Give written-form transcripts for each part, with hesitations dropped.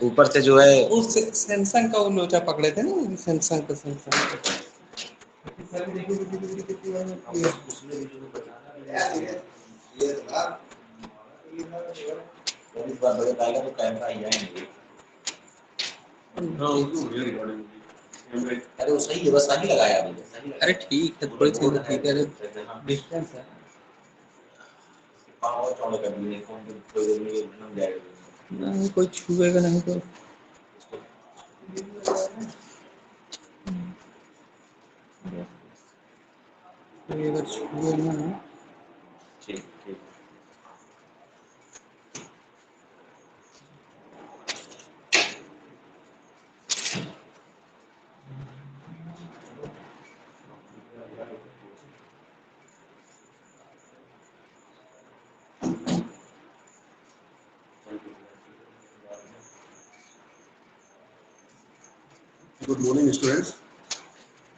ऊपर से जो है उस सैमसंग का वो लोचा पकड़े थे ना, सैमसंग का अरे वो सही है, बस सही लगाया आपने। अरे ठीक है, थोड़ी चीजें ठीक है, डिस्टेंस है। पावर चौड़ा कर दिए फोन पे, कोई नहीं जाएगा। नहीं कोई छुएगा नहीं तो कोई अगर छुए ना। ठीक ठीक। Good morning students.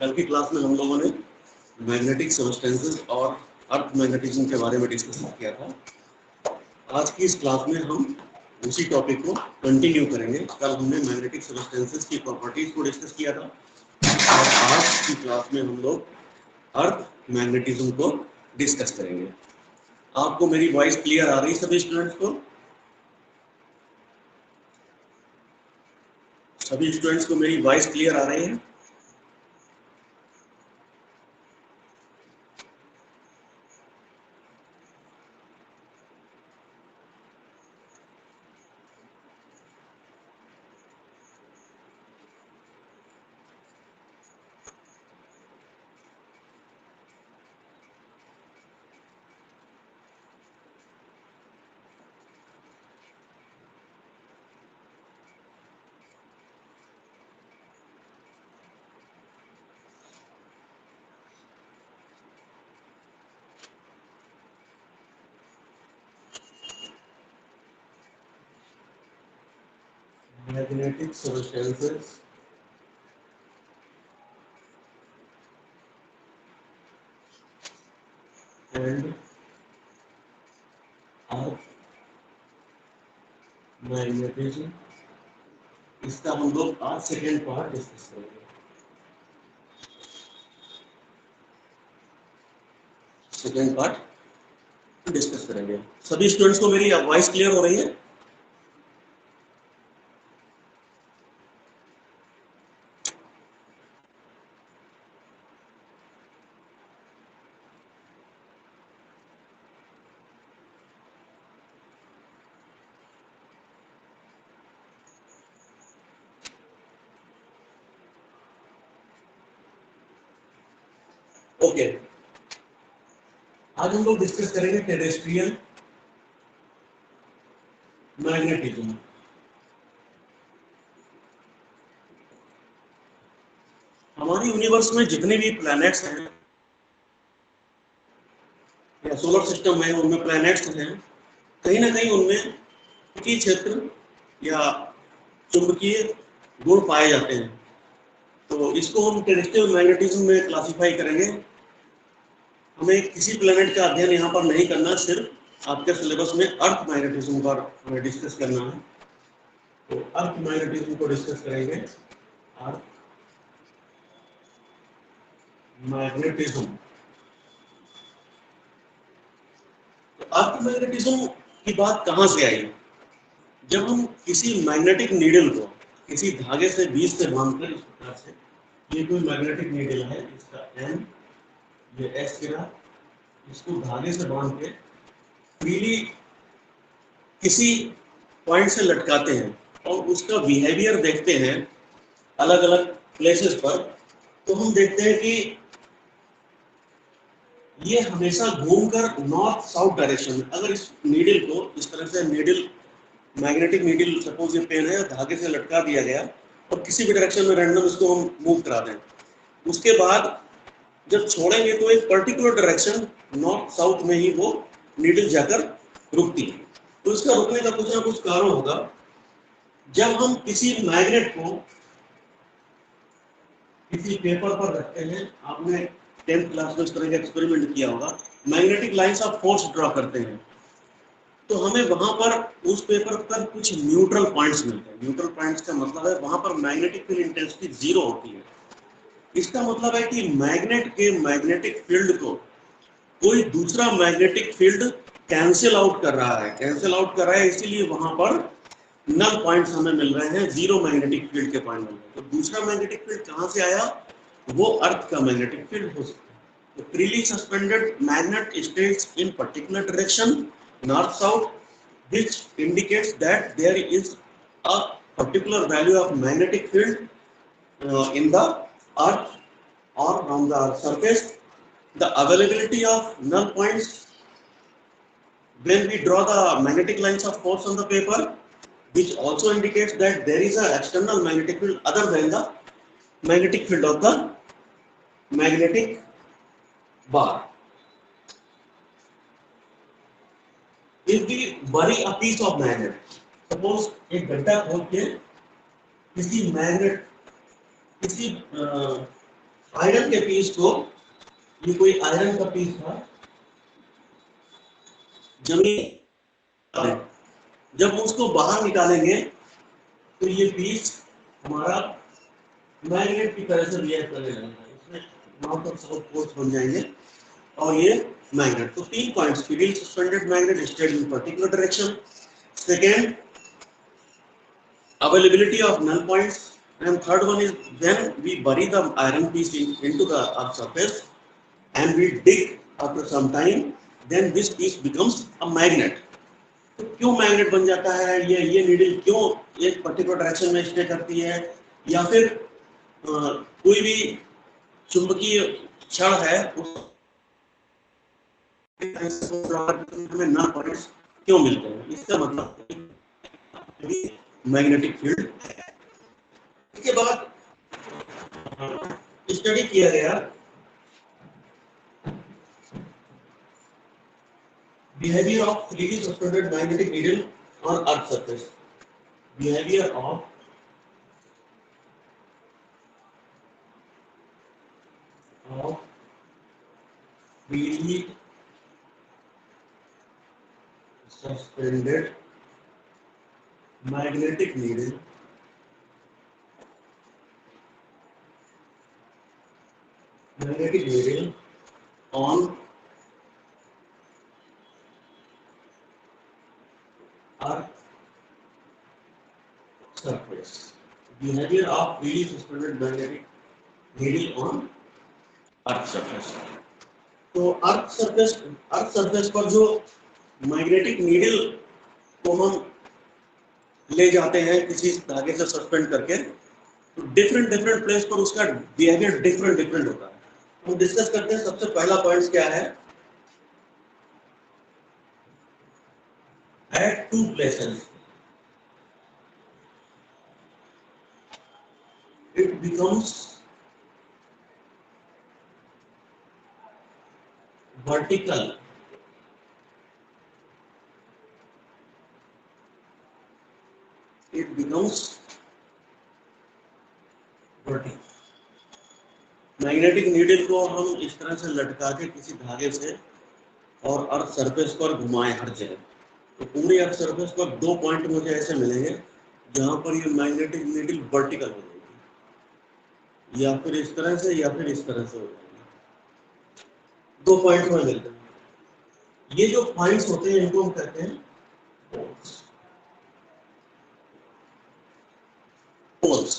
कल की क्लास में हम लोगों ने मैग्नेटिक सबस्टेंसेस और अर्थ मैग्नेटिज्म के बारे में डिस्कस किया था। आज की इस क्लास में हम उसी टॉपिक को कंटिन्यू करेंगे। कल हमने मैग्नेटिक सबस्टेंसेस की प्रॉपर्टीज को डिस्कस किया था और आज की क्लास में हम लोग अर्थ मैग्नेटिज्म को डिस्कस करेंगे। आपको मेरी वॉइस क्लियर आ रही है सभी स्टूडेंट्स को? सभी स्टूडेंट्स को मेरी वॉइस क्लियर आ रही है? Magnetic substances and earth magnetism, इसका हम लोग आज सेकेंड पार्ट डिस्कस करेंगे। सेकेंड पार्ट डिस्कस करेंगे। सभी स्टूडेंट्स को मेरी वॉइस क्लियर हो रही है? ओके, आज हम लोग डिस्कस करेंगे टेरेस्ट्रियल मैग्नेटिज्म। हमारी यूनिवर्स में जितने भी प्लैनेट्स हैं या सोलर सिस्टम है, उनमें प्लैनेट्स हैं, कहीं ना कहीं उनमें चुंबकीय क्षेत्र या चुंबकीय गुण पाए जाते हैं। तो इसको हम टेरेस्ट्रियल मैग्नेटिज्म में क्लासिफाई करेंगे। हमें किसी प्लेनेट का अध्ययन यहाँ पर नहीं करना, सिर्फ आपके सिलेबस में अर्थ मैग्नेटिज्म पर हमें डिस्कस करना है। तो अर्थ मैग्नेटिज्म को डिस्कस करेंगे। अर्थ मैग्नेटिज्म, तो अर्थ मैग्नेटिज्म की बात कहाँ से आई? जब हम किसी मैग्नेटिक नीडल को किसी धागे से बीच से बांधकर, इस प्रकार से, ये कोई मैग्नेटिक नीडल है, इसका एन, ये एस गिरा, इसको धागे से बांध के फ्रीली किसी पॉइंट से लटकाते हैं और उसका बिहेवियर देखते हैं अलग अलग प्लेसेस पर, तो हम देखते हैं कि ये हमेशा घूमकर नॉर्थ साउथ डायरेक्शन में, अगर इस नीडल को इस तरह से, नीडल मैग्नेटिक नीडल सपोज ये पेन है, धागे से लटका दिया गया और किसी भी डायरेक्शन में रैंडम इसको हम मूव करा दें, उसके बाद जब छोड़ेंगे तो एक पर्टिकुलर डायरेक्शन नॉर्थ साउथ में ही वो नीडल जाकर रुकती है। तो इसका रुकने का कुछ ना कुछ कारण होगा। जब हम किसी मैग्नेट को किसी पेपर पर रखते हैं, आपने 10th क्लास में इस तरह का एक्सपेरिमेंट किया होगा, magnetic lines of force draw करते हैं, तो हमें वहां पर उस पेपर पर कुछ न्यूट्रल पॉइंट्स मिलते हैं। न्यूट्रल पॉइंट्स का मतलब है वहां पर मैग्नेटिक फील्ड इंटेंसिटी 0 होती है। इसका मतलब है कि मैग्नेट के मैग्नेटिक फील्ड को कोई दूसरा मैग्नेटिक फील्ड कैंसिल आउट कर रहा है, कैंसिल आउट कर रहा है, इसीलिए वहां पर नल पॉइंट्स हमें मिल रहे हैं, 0 मैग्नेटिक फील्ड के पॉइंट मिल रहे हैं। तो दूसरा मैग्नेटिक फील्ड कहां से आया? वो अर्थ का मैग्नेटिक फील्ड हो सकता है। The freely suspended magnet stays in particular direction, north south, which indicates that there is a particular value of magnetic field in the earth or on the earth surface. The availability of null points when we draw the magnetic lines of force on the paper, which also indicates that there is an external magnetic field other than the magnetic field of the magnetic bar. If we bury a piece of magnet, suppose एक गड्ढा खोल के किसी magnet, किसी iron के piece को, ये कोई आयरन का पीस था, जमीन, जब हम उसको बाहर निकालेंगे तो ये पीस हमारा मैग्नेट की तरह से रिएक्ट करने लगेगा, इसमें नॉर्थ और साउथ पोल्स बन जाएंगे और ये मैग्नेट। तो 3 points, freely suspended magnet stayed in particular direction, second availability of null points, and third one is when we bury the iron piece into the earth surface and we dig after some time, then this piece becomes a magnet. तो क्यों magnet बन जाता है, ये needle क्यों एक particular direction में stay करती है, या फिर कोई भी चुंबकीय क्षण है उस हमें नल पॉइंट्स क्यों मिलते हैं, इसका मतलब मैग्नेटिक फील्ड है। इसके बाद स्टडी किया गया behaviour of freely suspended magnetic needle on earth surface, behaviour of freely suspended magnetic needle on earth surface, behavior of freely suspended magnetic needle on earth surface। तो अर्थ सरफेस पर जो magnetic needle को हम ले जाते हैं किसी धागे से सस्पेंड करके, तो डिफरेंट प्लेस पर उसका बिहेवियर डिफरेंट होता है। हम डिस्कस करते हैं। सबसे पहला पॉइंट क्या है, at 2 places it becomes vertical, it becomes vertical। Magnetic needle को हम इस तरह से लटका के किसी धागे से और अर्थ सरफेस पर घुमाएं हर जगह, तो पूरी अर्थ सरफेस पर 2 पॉइंट मुझे ऐसे मिलेंगे जहां पर ये मैग्नेटिक नीडल वर्टिकल हो जाएगी, या फिर इस तरह से या फिर इस तरह से हो जाएगी। 2 पॉइंट में मिलते हैं। ये जो पॉइंट्स होते हैं इनको हम कहते हैं पोल्स।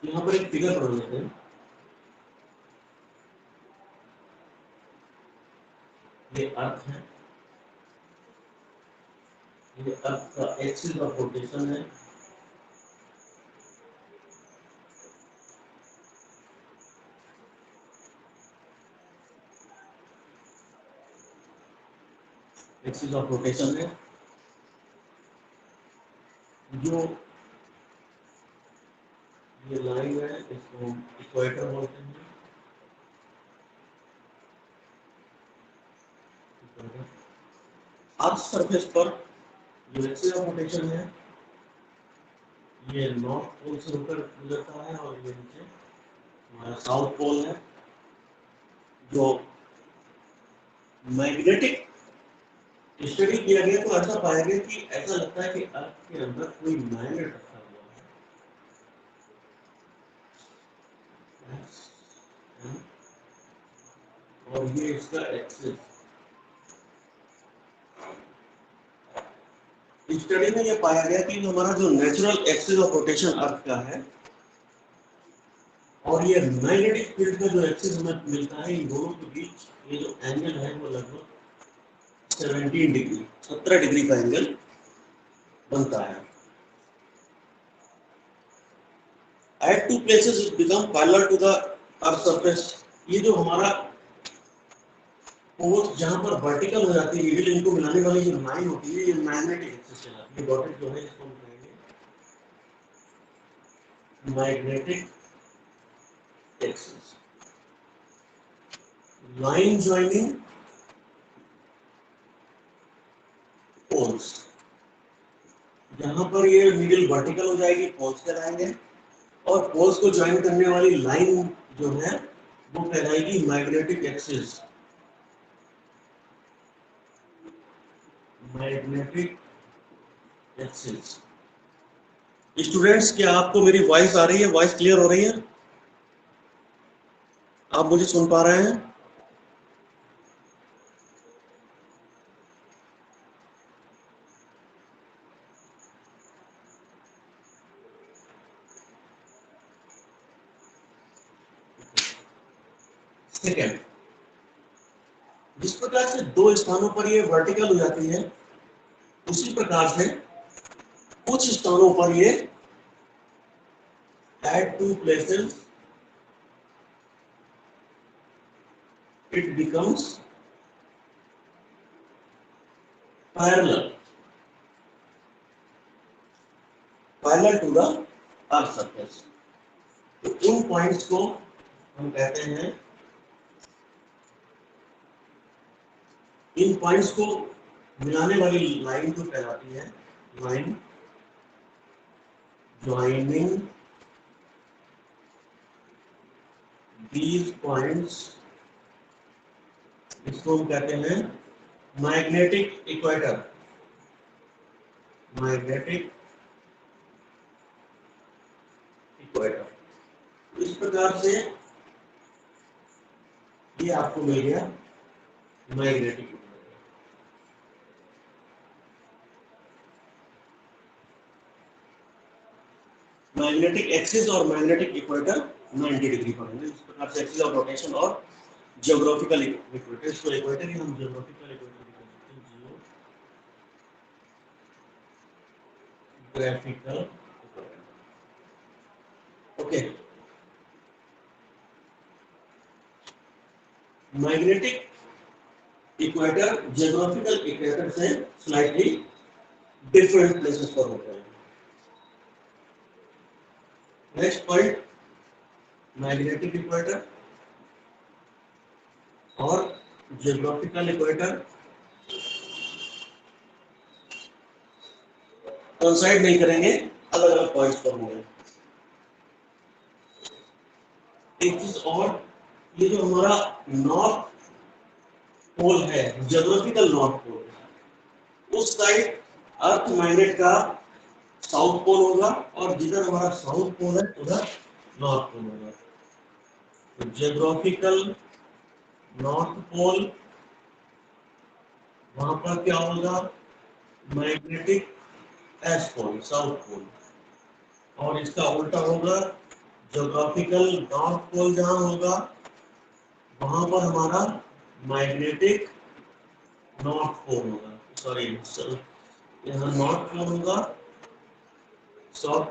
यहाँ पर एक फिगर बना लेते हैं। ये अर्थ है, ये अर्थ का एक्सिस ऑफ रोटेशन है, एक्सिस ऑफ रोटेशन है। जो ये लाइन है इसको हम इक्वेटर बोलते हैं। अर्थ सरफेस पर जो एक्सिस ऑफ रोटेशन है ये नॉर्थ पोल से होकर गुजरता है और ये नीचे हमारा साउथ पोल है। जो मैग्नेटिक स्टडी किया गया तो ऐसा पाया गया कि ऐसा लगता है कि अर्थ के अंदर कोई मैग्नेट रखा हुआ है और ये इसका एक्सिस। स्टडी में यह पाया गया कि हमारा जो नेचुरल एक्सिस ऑफ रोटेशन अर्थ का है और ये मैग्नेटिक फील्ड का जो एक्सिस हमें मिलता है, इन दोनों के बीच ये जो एंगल है वो लगभग 17 डिग्री 17 डिग्री का एंगल बनता है। At two places it become parallel to the earth surface। ये जो हमारा पोल जहां पर वर्टिकल हो जाती है, नीडल इनको मिलाने वाली जो लाइन होती है, ये मैग्नेटिक एक्सिस कहलाती है। डॉटेड जो है इसको हम कहेंगे magnetic axis. Line joining poles, जहां पर ये नीडल वर्टिकल हो जाएगी पोल्स कहलाएंगे और पोल्स को ज्वाइन करने वाली लाइन जो है वो कहलाएगी magnetic axis. Magnetic axis. Students, क्या आपको मेरी वॉइस आ रही है? वॉइस क्लियर हो रही है? आप मुझे सुन पा रहे हैं? सेकेंड, जिस प्रकार से दो स्थानों पर ये वर्टिकल हो जाती है, उसी प्रकार से कुछ स्थानों पर ये at two places it becomes parallel to the earth surface। तो उन पॉइंट्स को हम कहते हैं, इन पॉइंट्स को मिलाने वाली लाइन जो कहलाती है लाइन ज्वाइनिंग these points, इसको हम कहते हैं मैग्नेटिक इक्वेटर। Magnetic equator. इस प्रकार से ये आपको मिल गया मैग्नेटिक इक्वेटर। मैग्नेटिक एक्सिस और मैग्नेटिक इक्वेटर 90 डिग्री पर होंगे। इस प्रकार से एक्सिस ऑफ रोटेशन और ज्योग्राफिकल इक्वेटर, इसको इक्वेटर ही हम ज्योग्राफिकल इक्वेटर भी कह सकते हैं। Geographical okay. Magnetic equator geographical equator से स्लाइटली डिफरेंट प्लेसेस पर होते हैं। नेक्स्ट पॉइंट, मैग्नेटिक इक्वेटर और ज्योग्राफिकल इक्वेटर कोइंसाइड नहीं करेंगे, अलग अलग पॉइंट्स पर होंगे। एक चीज और, ये जो हमारा नॉर्थ पोल है, ज्योग्राफिकल नॉर्थ पोल, उस साइड अर्थ मैग्नेट का साउथ पोल होगा और जिधर हमारा साउथ पोल है उधर नॉर्थ पोल होगा। तो ज्योग्राफिकल नॉर्थ पोल, वहां पर क्या होगा magnetic S pole south pole, और इसका उल्टा होगा ज्योग्राफिकल नॉर्थ पोल, जहां होगा वहां पर हमारा मैग्नेटिक नॉर्थ पोल होगा। सॉरी, यहाँ नॉर्थ पोल होगा, south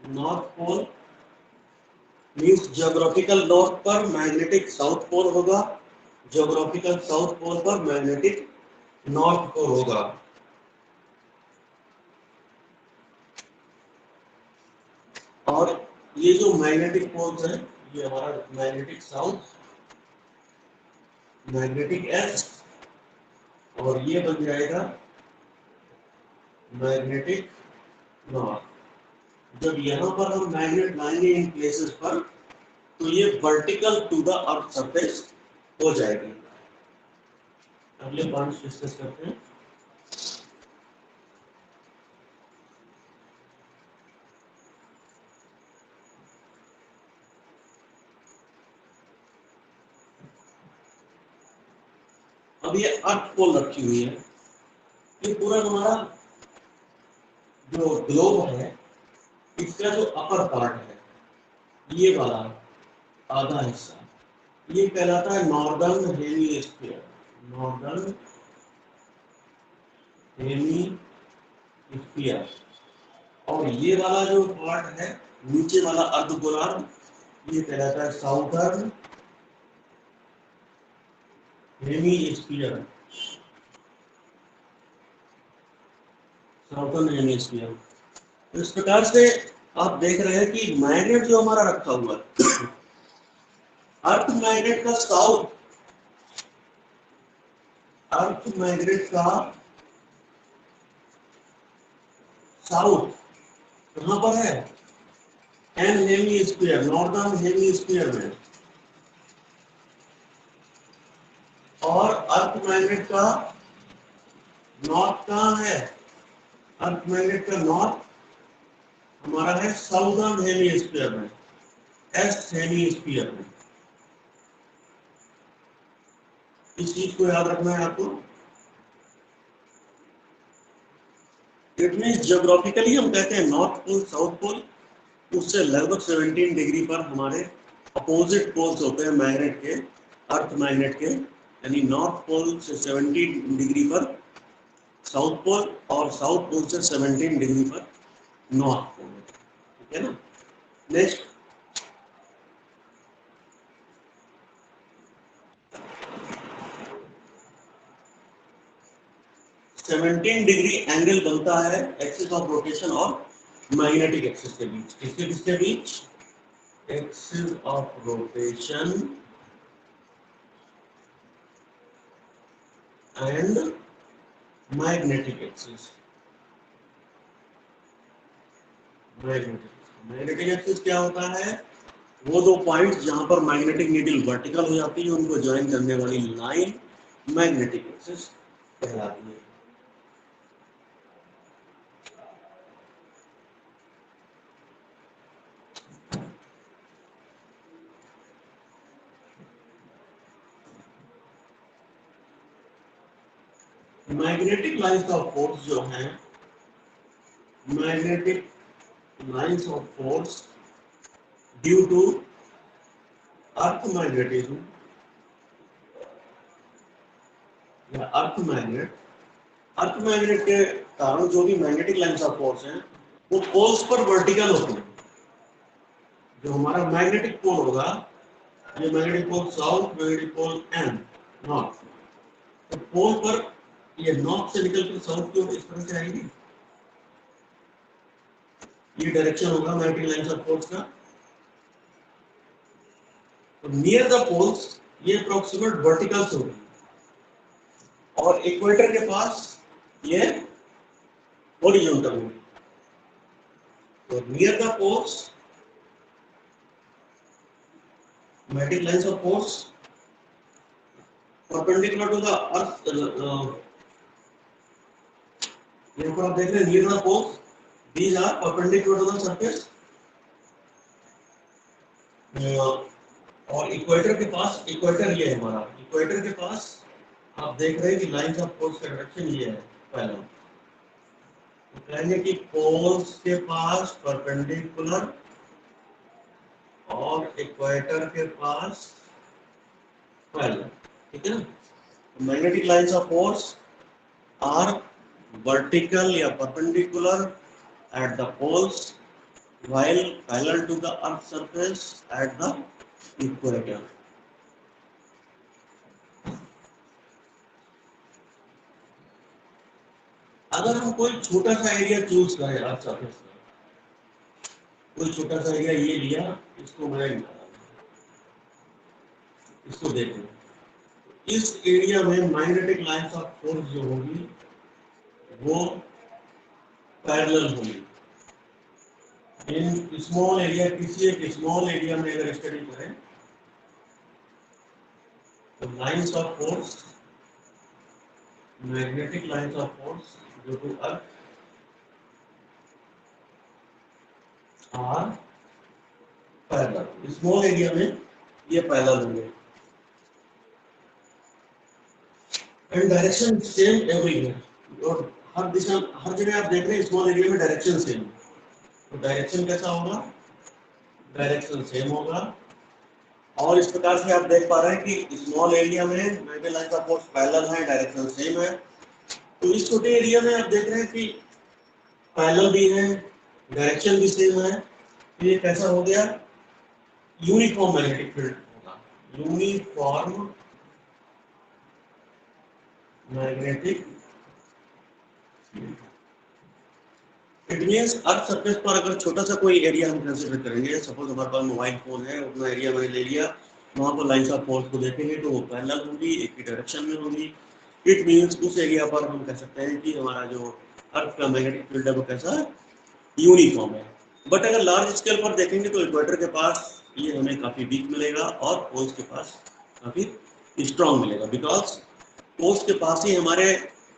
north pole means geographical north पर मैग्नेटिक साउथ पोल होगा, ज्योग्राफिकल साउथ पोल पर मैग्नेटिक नॉर्थ पोल होगा। और ये जो मैग्नेटिक पोल्स है, ये हमारा मैग्नेटिक साउथ, मैग्नेटिक एस, और ये बन जाएगा मैग्नेटिक नॉर्थ। जब यहां पर हम मैग्नेट लाएंगे इन प्लेसेस पर, तो ये vertical to the earth surface हो जाएगी। अगले पॉइंट्स डिस्कस करते हैं। अब ये अर्थ पोल रखी हुई है, ये पूरा हमारा जो ग्लोब है इसका जो अपर पार्ट है, ये वाला आधा हिस्सा, ये कहलाता है नॉर्दर्न हेमिस्फीयर। Northern hemisphere. और ये वाला जो पार्ट है नीचे वाला अर्धगोलार्ध, ये कहलाता है साउदर्न हेमिस्फीयर। Southern hemisphere. तो इस प्रकार से आप देख रहे हैं कि मैग्नेट जो हमारा रखा हुआ है, अर्थ मैग्नेट का साउथ, अर्थ मैग्नेट का साउथ कहां पर है? एन हेमिस्फीयर, नॉर्दर्न हेमिस्फीयर में। और अर्थ मैग्नेट का नॉर्थ कहां है? अर्थ मैग्नेट का नॉर्थ हमारा है साउदर्न हेमिस्फीयर में, ईस्ट हेमिस्फीयर में। इस चीज को याद रखना है आपको। इट मीन ज्योग्राफिकली हम कहते हैं नॉर्थ पोल साउथ पोल, उससे लगभग 17 डिग्री पर हमारे अपोजिट पोल्स होते हैं मैग्नेट के, अर्थ मैग्नेट के। यानी नॉर्थ पोल से 17 डिग्री पर साउथ पोल और साउथ पोल से 17 डिग्री पर नॉर्थ पोल। ठीक है ना। नेक्स्ट, सेवनटीन डिग्री एंगल बनता है एक्सिस ऑफ रोटेशन और मैग्नेटिक एक्सिस के बीच। किसके बीच? Axis of rotation and magnetic axis. Magnetic axis क्या होता है? वो दो पॉइंट्स जहां पर मैग्नेटिक नीडल वर्टिकल हो जाती है, उनको ज्वाइन करने वाली लाइन मैग्नेटिक एक्सिस कहलाती है। मैग्नेटिक लाइंस ऑफ फोर्स जो हैं, magnetic lines of force due to earth magnetism या अर्थ मैग्नेट के कारण जो भी मैग्नेटिक लाइंस ऑफ फोर्स हैं वो पोल्स पर वर्टिकल होते हैं। जो हमारा मैग्नेटिक पोल होगा, ये magnetic pole south, magnetic pole N north, तो पोल पर ये नॉर्थ से निकल कर साउथ की ओर इस तरह से आएगी। ये डायरेक्शन होगा मैग्नेटिक लाइंस ऑफ फोर्स का। तो नियर द पोल्स ये अप्रोक्सीमेट वर्टिकल्स होगी और इक्वेटर के पास ये हॉरिजॉन्टल होगी। तो near the poles magnetic lines of force perpendicular to the earth, यहाँ पर आप देख रहे हैं near the poles, these are perpendicular to the surface। और इक्वेटर के पास, इक्वेटर ये है हमारा, इक्वेटर के पास आप देख रहे हैं कि लाइंस ऑफ फोर्स का डायरेक्शन ये है पहला। तो कहेंगे कि पोल्स के पास परपेंडिकुलर और इक्वेटर के पास पैरेलल। ठीक है ना। Magnetic lines of force are vertical या perpendicular at the poles while parallel to the earth surface at the equator। अगर हम कोई छोटा सा एरिया चूज करें अर्थ सरफेस का, कोई छोटा सा एरिया ये लिया, इसको मैं इसको देखें, इस एरिया में मैग्नेटिक लाइंस ऑफ फोर्स जो होगी वो पैरेलल होगी। इन स्मॉल एरिया, किसी एक स्मॉल एरिया में अगर स्टडी करें lines of force, magnetic lines of force due to earth are parallel. Small area में ये पैरेलल होंगे एंड डायरेक्शन सेम एवरीवेयर, और हर दिशा हर जगह आप देख रहे हैं स्मॉल एरिया में डायरेक्शन सेम। तो डायरेक्शन कैसा होगा, डायरेक्शन सेम होगा। और इस प्रकार से आप देख पा रहे हैं कि स्मॉल एरिया में magnetic lines of force parallel है, डायरेक्शन सेम है। तो इस छोटे एरिया में आप देख रहे हैं कि पैरेलल भी है, डायरेक्शन भी सेम है। तो ये कैसा हो गया, यूनिफॉर्म मैग्नेटिक फील्ड होगा, uniform magnetic. It means earth surface पर अगर छोटा सा कोई एरिया हम कंसीडर करेंगे, सपोज हमारे पास मोबाइल फोन है, उतना एरिया मैंने ले लिया, वहां पर लाइंस ऑफ फोर्स को देखेंगे तो वो पैरेलल होगी, एक ही डायरेक्शन में होगी। इट मींस उस एरिया पर हम कह सकते हैं कि हमारा जो अर्थ का मैग्नेटिक फील्ड है वो कैसा है, यूनिफॉर्म है। बट अगर लार्ज स्केल पर देखेंगे तो इक्वेटर के पास ये हमें काफी वीक मिलेगा और पोल्स के पास काफी स्ट्रॉन्ग मिलेगा, बिकॉज पोल्स के पास ही हमारे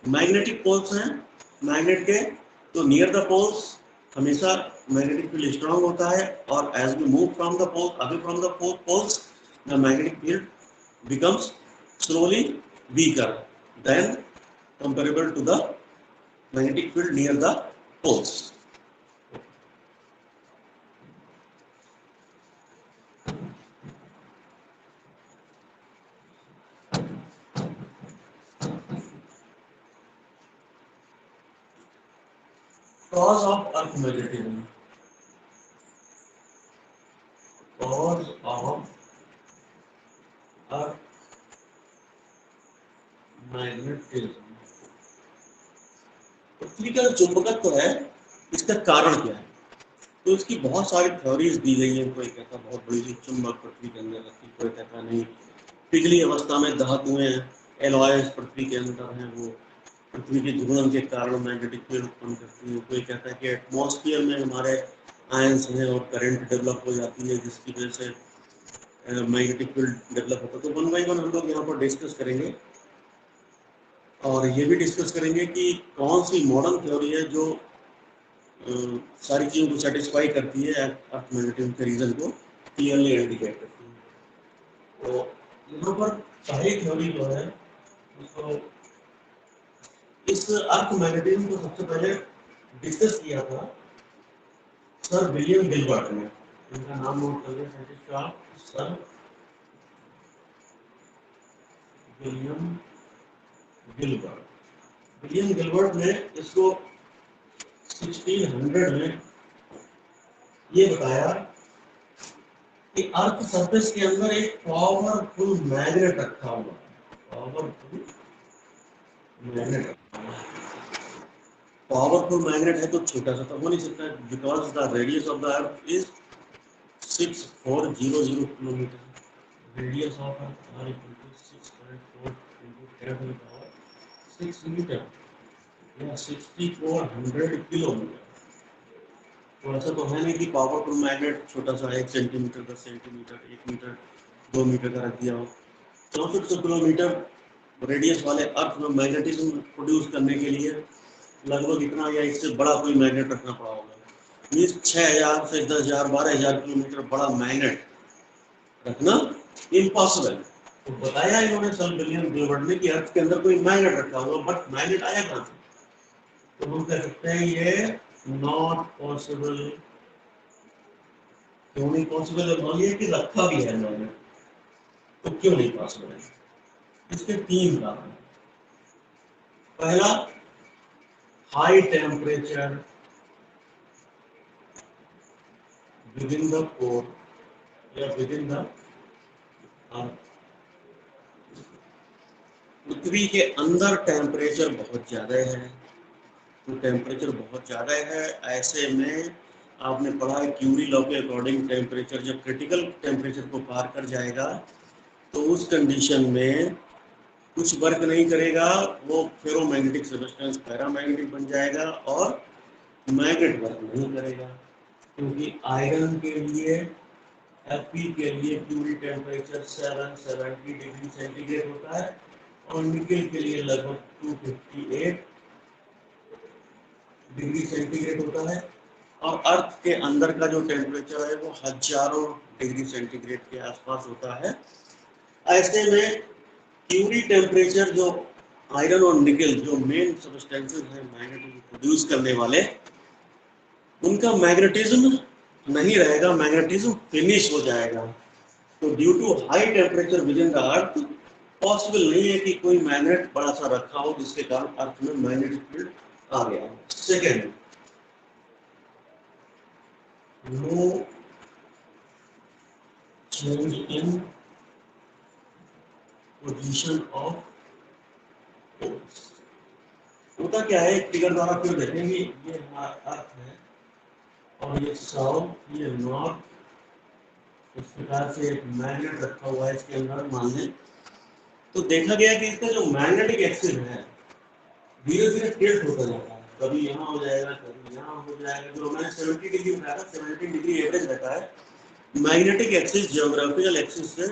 मैग्नेटिक पोल्स हैं मैग्नेट के। तो नियर द पोल्स हमेशा मैग्नेटिक फील्ड स्ट्रॉन्ग होता है, और as we move from the pole away from the poles the magnetic field becomes slowly weaker than comparable to the magnetic field near the poles. Cause of earth magnetism, cause of earth magnetism। पृथ्वी का जो चुंबकत्व है इसका कारण क्या है, तो इसकी बहुत सारी थ्योरीज दी गई हैं। कोई कहता बहुत बड़ी सी चुंबक पृथ्वी के अंदर रहती, कोई कहता नहीं, पिघली अवस्था में धातुएं एलॉयज पृथ्वी के अंदर हैं, वो पृथ्वी के घूर्णन के कारण मैग्नेटिक फील्ड उत्पन्न करती है। कोई कहता है कि एटमॉस्फेयर में हमारे आयंस हैं और करंट डेवलप हो जाती है जिसकी वजह से मैग्नेटिक फील्ड डेवलप होता है। तो वन बाई वन हम लोग यहाँ पर डिस्कस करेंगे, और ये भी डिस्कस करेंगे कि कौन सी मॉडर्न थ्योरी है जो सारी चीज़ों को सेटिस्फाई करती है, अर्थ मैग्नेटिज्म के रीजन को क्लियरली इंडिकेट करती है। तो यहाँ पर पहली थ्योरी जो है उसको, इस अर्थ मैग्नेटिज्म को सबसे पहले डिस्कस किया था सर विलियम गिलबर्ट ने। इनका नाम नोट करिए, साइंटिस्ट का sir William Gilbert. William Gilbert ने इसको 1600 में ये बताया कि अर्थ सरफेस के अंदर एक पावरफुल मैग्नेट रखा हुआ है, पावरफुल मैग्नेट। पावरफुल मैग्नेट है तो छोटा सा तो हो नहीं सकता, because the radius of the earth is 6400 kilometre. Radius of earth are equal to 6.4 into 10 to the power 6 metre या 6400 किलोमीटर। तो ऐसा तो है नहीं कि पावरफुल मैग्नेट छोटा सा 1 सेंटीमीटर 10 सेंटीमीटर 1 मीटर 2 मीटर का रख दिया हो। 6400 किलोमीटर रेडियस वाले अर्थ में मैग्नेटिज्म प्रोड्यूस करने के लिए लगभग इतना या इससे बड़ा कोई मैग्नेट रखना पड़ा होगा। मीन्स 6000 से 10,000 12,000 किलोमीटर बड़ा मैग्नेट रखना इम्पॉसिबल। तो बताया इन्होंने सर विलियम गिलबर्ट ने कि अर्थ के अंदर कोई मैग्नेट रखा हुआ, बट मैग्नेट आया कहाँ से? तो हम कह सकते हैं ये नॉट पॉसिबल। क्यों नहीं पॉसिबल है? मान लिया कि रखा भी है मैंने, तो क्यों नहीं पॉसिबल है? इसके 3 कारण। पहला, high temperature within the core या विदिन द अर्थ। पृथ्वी के अंदर टेम्परेचर बहुत ज्यादा है, तो टेम्परेचर बहुत ज़्यादा है। ऐसे में आपने पढ़ा है क्यूरी लॉ के अकॉर्डिंग टेम्परेचर जब क्रिटिकल टेम्परेचर को पार कर जाएगा तो उस कंडीशन में कुछ वर्क नहीं करेगा, वो फेरोमैग्नेटिक सब्सटेंस पैरामैग्नेटिक बन जाएगा और मैग्नेट वर्क नहीं करेगा। क्योंकि आयरन के लिए Fe के लिए क्यूरी टेम्परेचर 770 डिग्री सेंटीग्रेड होता है और निकल के लिए लगभग 258 डिग्री सेंटीग्रेड होता है और अर्थ के अंदर का जो टेम्परेचर है वो हजारों डिग्री सेंटीग्रेड के आसपास होता है। ऐसे में क्यूरी टेम्परेचर जो आयरन और निकल जो मेन सब्सटेंसेस हैं मैग्नेटिज्म प्रोड्यूस करने वाले, उनका मैग्नेटिज्म नहीं रहेगा, मैग्नेटिज्म फिनिश हो जाएगा। तो due to high temperature within the earth possible नहीं है कि कोई मैग्नेट बड़ा सा रखा हो जिसके कारण अर्थ में मैग्नेटिक फील्ड आ गया। Second, no change in position of poles. होता क्या है, फिगर द्वारा फिर देखेंगे, ये हमारा अर्थ है और ये साउथ, ये नॉर्थ, इस प्रकार से एक मैग्नेट रखा हुआ है इसके अंदर मान लें। तो देखा गया कि इसका जो मैग्नेटिक एक्सिस है धीरे धीरे टिल्ट होता जाता है, कभी यहाँ हो जाएगा कभी यहाँ हो जाएगा। जो मैंने 70 डिग्री बताया था, 70 डिग्री एवरेज रहता है। मैग्नेटिक एक्सिस जियोग्राफिकल एक्सिस से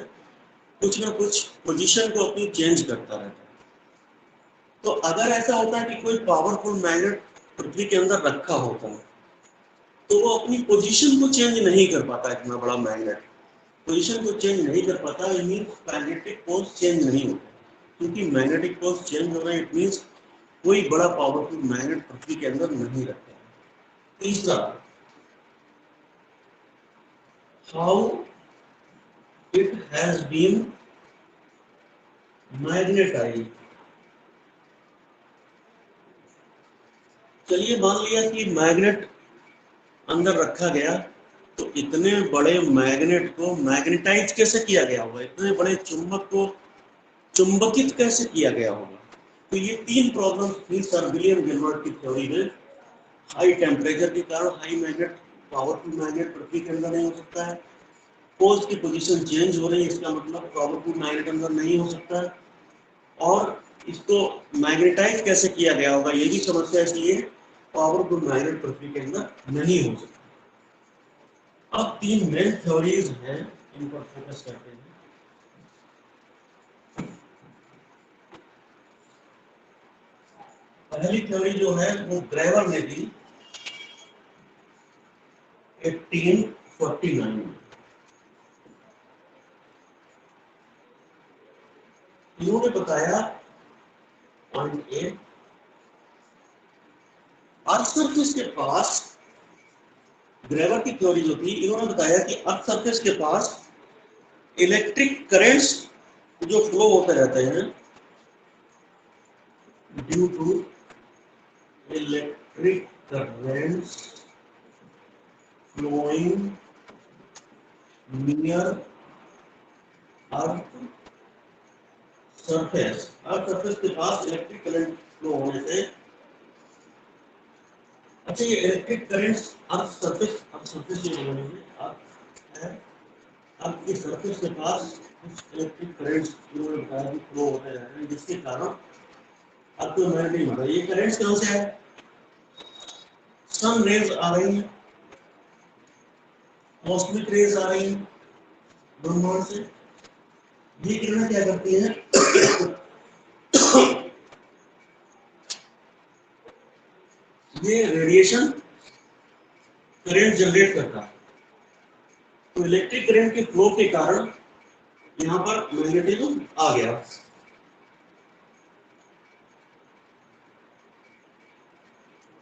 कुछ ना कुछ पोजीशन को अपनी चेंज करता रहता है। तो अगर ऐसा होता है कि कोई पावरफुल मैग्नेट पृथ्वी के अंदर रखा होता है तो वो अपनी पोजीशन को चेंज नहीं कर पाता। इतना बड़ा मैग्नेट पोजीशन को चेंज नहीं कर पाता, it means magnetic poles change नहीं होते। क्योंकि मैग्नेटिक पोल्स चेंज हो रहे हैं, इट मींस कोई बड़ा पावरफुल मैग्नेट पृथ्वी के अंदर नहीं रखा है। तीसरा, how it has been magnetised. चलिए मान लिया कि मैग्नेट अंदर रखा गया, तो इतने बड़े मैग्नेट को मैग्नेटाइज कैसे किया गया होगा, इतने बड़े चुंबक को चुंबकित कैसे किया गया होगा। तो ये तीन प्रॉब्लम थी सर विलियम गिलबर्ट की थ्योरी में। हाई टेम्परेचर के कारण हाई मैग्नेट, पावरफुल मैग्नेट पृथ्वी के अंदर नहीं हो सकता है। पोल्स की पोजीशन चेंज हो रही है, इसका मतलब पावरफुल मैग्नेट अंदर नहीं हो सकता है। और इसको मैग्नेटाइज कैसे किया गया होगा, ये भी समस्या, इसलिए पावरफुल मैग्नेट पृथ्वी के अंदर नहीं हो सकता। अब तीन मेन थ्योरीज हैं, इन पर फोकस करते हैं। पहली थ्योरी जो है वो ग्रेवर ने दी 1849 में। इन्होंने बताया पॉइंट ए, अर्थ सरफेस के पास, ग्रेवर की थ्योरी जो थी, इन्होंने बताया कि अर्थ सरफेस के पास इलेक्ट्रिक करंट्स जो फ्लो होते रहते हैं due to electric currents flowing near earth surface. Earth surface के पास इलेक्ट्रिक करंट फ्लो होने से, अच्छा ये इलेक्ट्रिक करंट्स अर्थ सरफेस ये बोलेंगे, अर्थ है, अर्थ की सरफेस के पास कुछ इलेक्ट्रिक करंट्स फ्लो होते रहते हैं जिसके कारण अर्थ में मैग्नेटिक होता है। ये करंट्स कहाँ से आए, सन रेज आ रही है, कॉस्मिक रेज आ रही है ब्रह्मांड से। ये किरणें क्या करती हैं, ये रेडिएशन करंट जनरेट करता है। तो इलेक्ट्रिक करंट के फ्लो के कारण यहाँ पर मैग्नेटिज्म आ गया।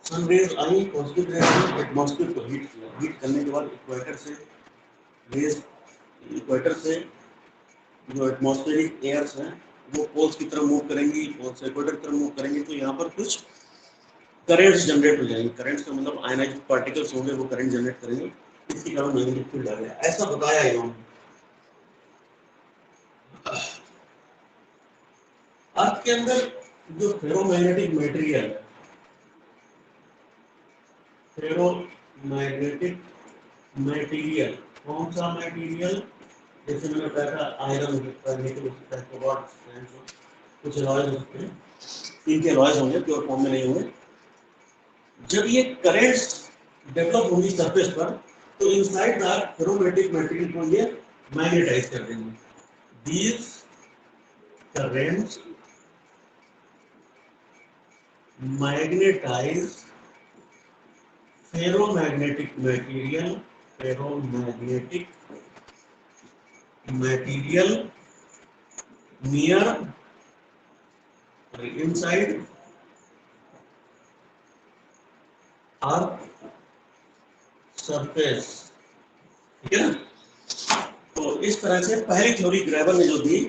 सन रेज आई, कॉस्मिक रेज आई, एटमॉस्फेयर को हीट किया, हीट करने के बाद इक्वेटर से रेज, इक्वेटर से जो एटमॉस्फेरिक एयर्स हैं वो पोल्स की तरफ मूव करेंगी, पोल्स से इक्वेटर की तरफ मूव करेंगी, तो यहाँ पर कुछ करंट्स जनरेट हो जाएंगे। करंट्स का मतलब आयनाइज्ड पार्टिकल्स होंगे, वो करंट जनरेट करेंगे, इसके कारण मैग्नेटिक फील्ड आ गया। ऐसा बताया इन्होंने। अर्थ के अंदर जो फेरोमैग्नेटिक मटेरियल है, फेरोमैग्नेटिक मटेरियल, कौन सा मटेरियल, जैसे मैंने बताया था आयरन हो सकता है, निकल हो सकता है, कोबाल्ट, कुछ अलॉयज हो सकते हैं, इनके अलॉयज होंगे, प्योर फॉर्म में नहीं होंगे। जब ये करंट्स डेवलप होंगी सरफेस पर, तो इनसाइड द फेरोमैग्नेटिक मटेरियल को ये मैग्नेटाइज कर देंगे। These currents magnetize ferromagnetic material near or inside earth surface। ठीक है ना। तो इस तरह से पहली थ्योरी ग्रेबर ने जो दी,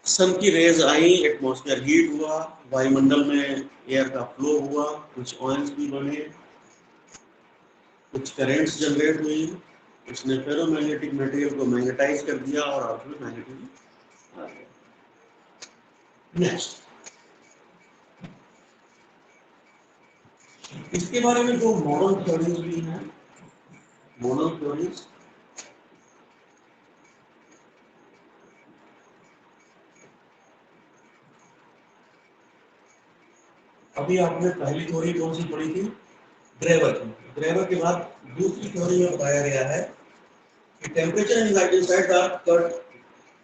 सन की रेज आई, एटमॉस्फेयर हीट हुआ, वायुमंडल में एयर का फ्लो हुआ, कुछ ऑयल्स भी बने, कुछ करेंट्स जनरेट हुई, उसने फेरोमैग्नेटिक मटेरियल को मैग्नेटाइज कर दिया और अर्थ में मैग्नेटिज्म आ गया। नेक्स्ट, इसके बारे में जो मॉडर्न थ्योरीज भी हैं, मॉडर्न थ्योरीज अभी आपने पहली थ्योरी कौन सी पढ़ी थी? ग्रेबर की। ग्रेबर के बाद दूसरी थ्योरी में बताया गया है कि temperature inside the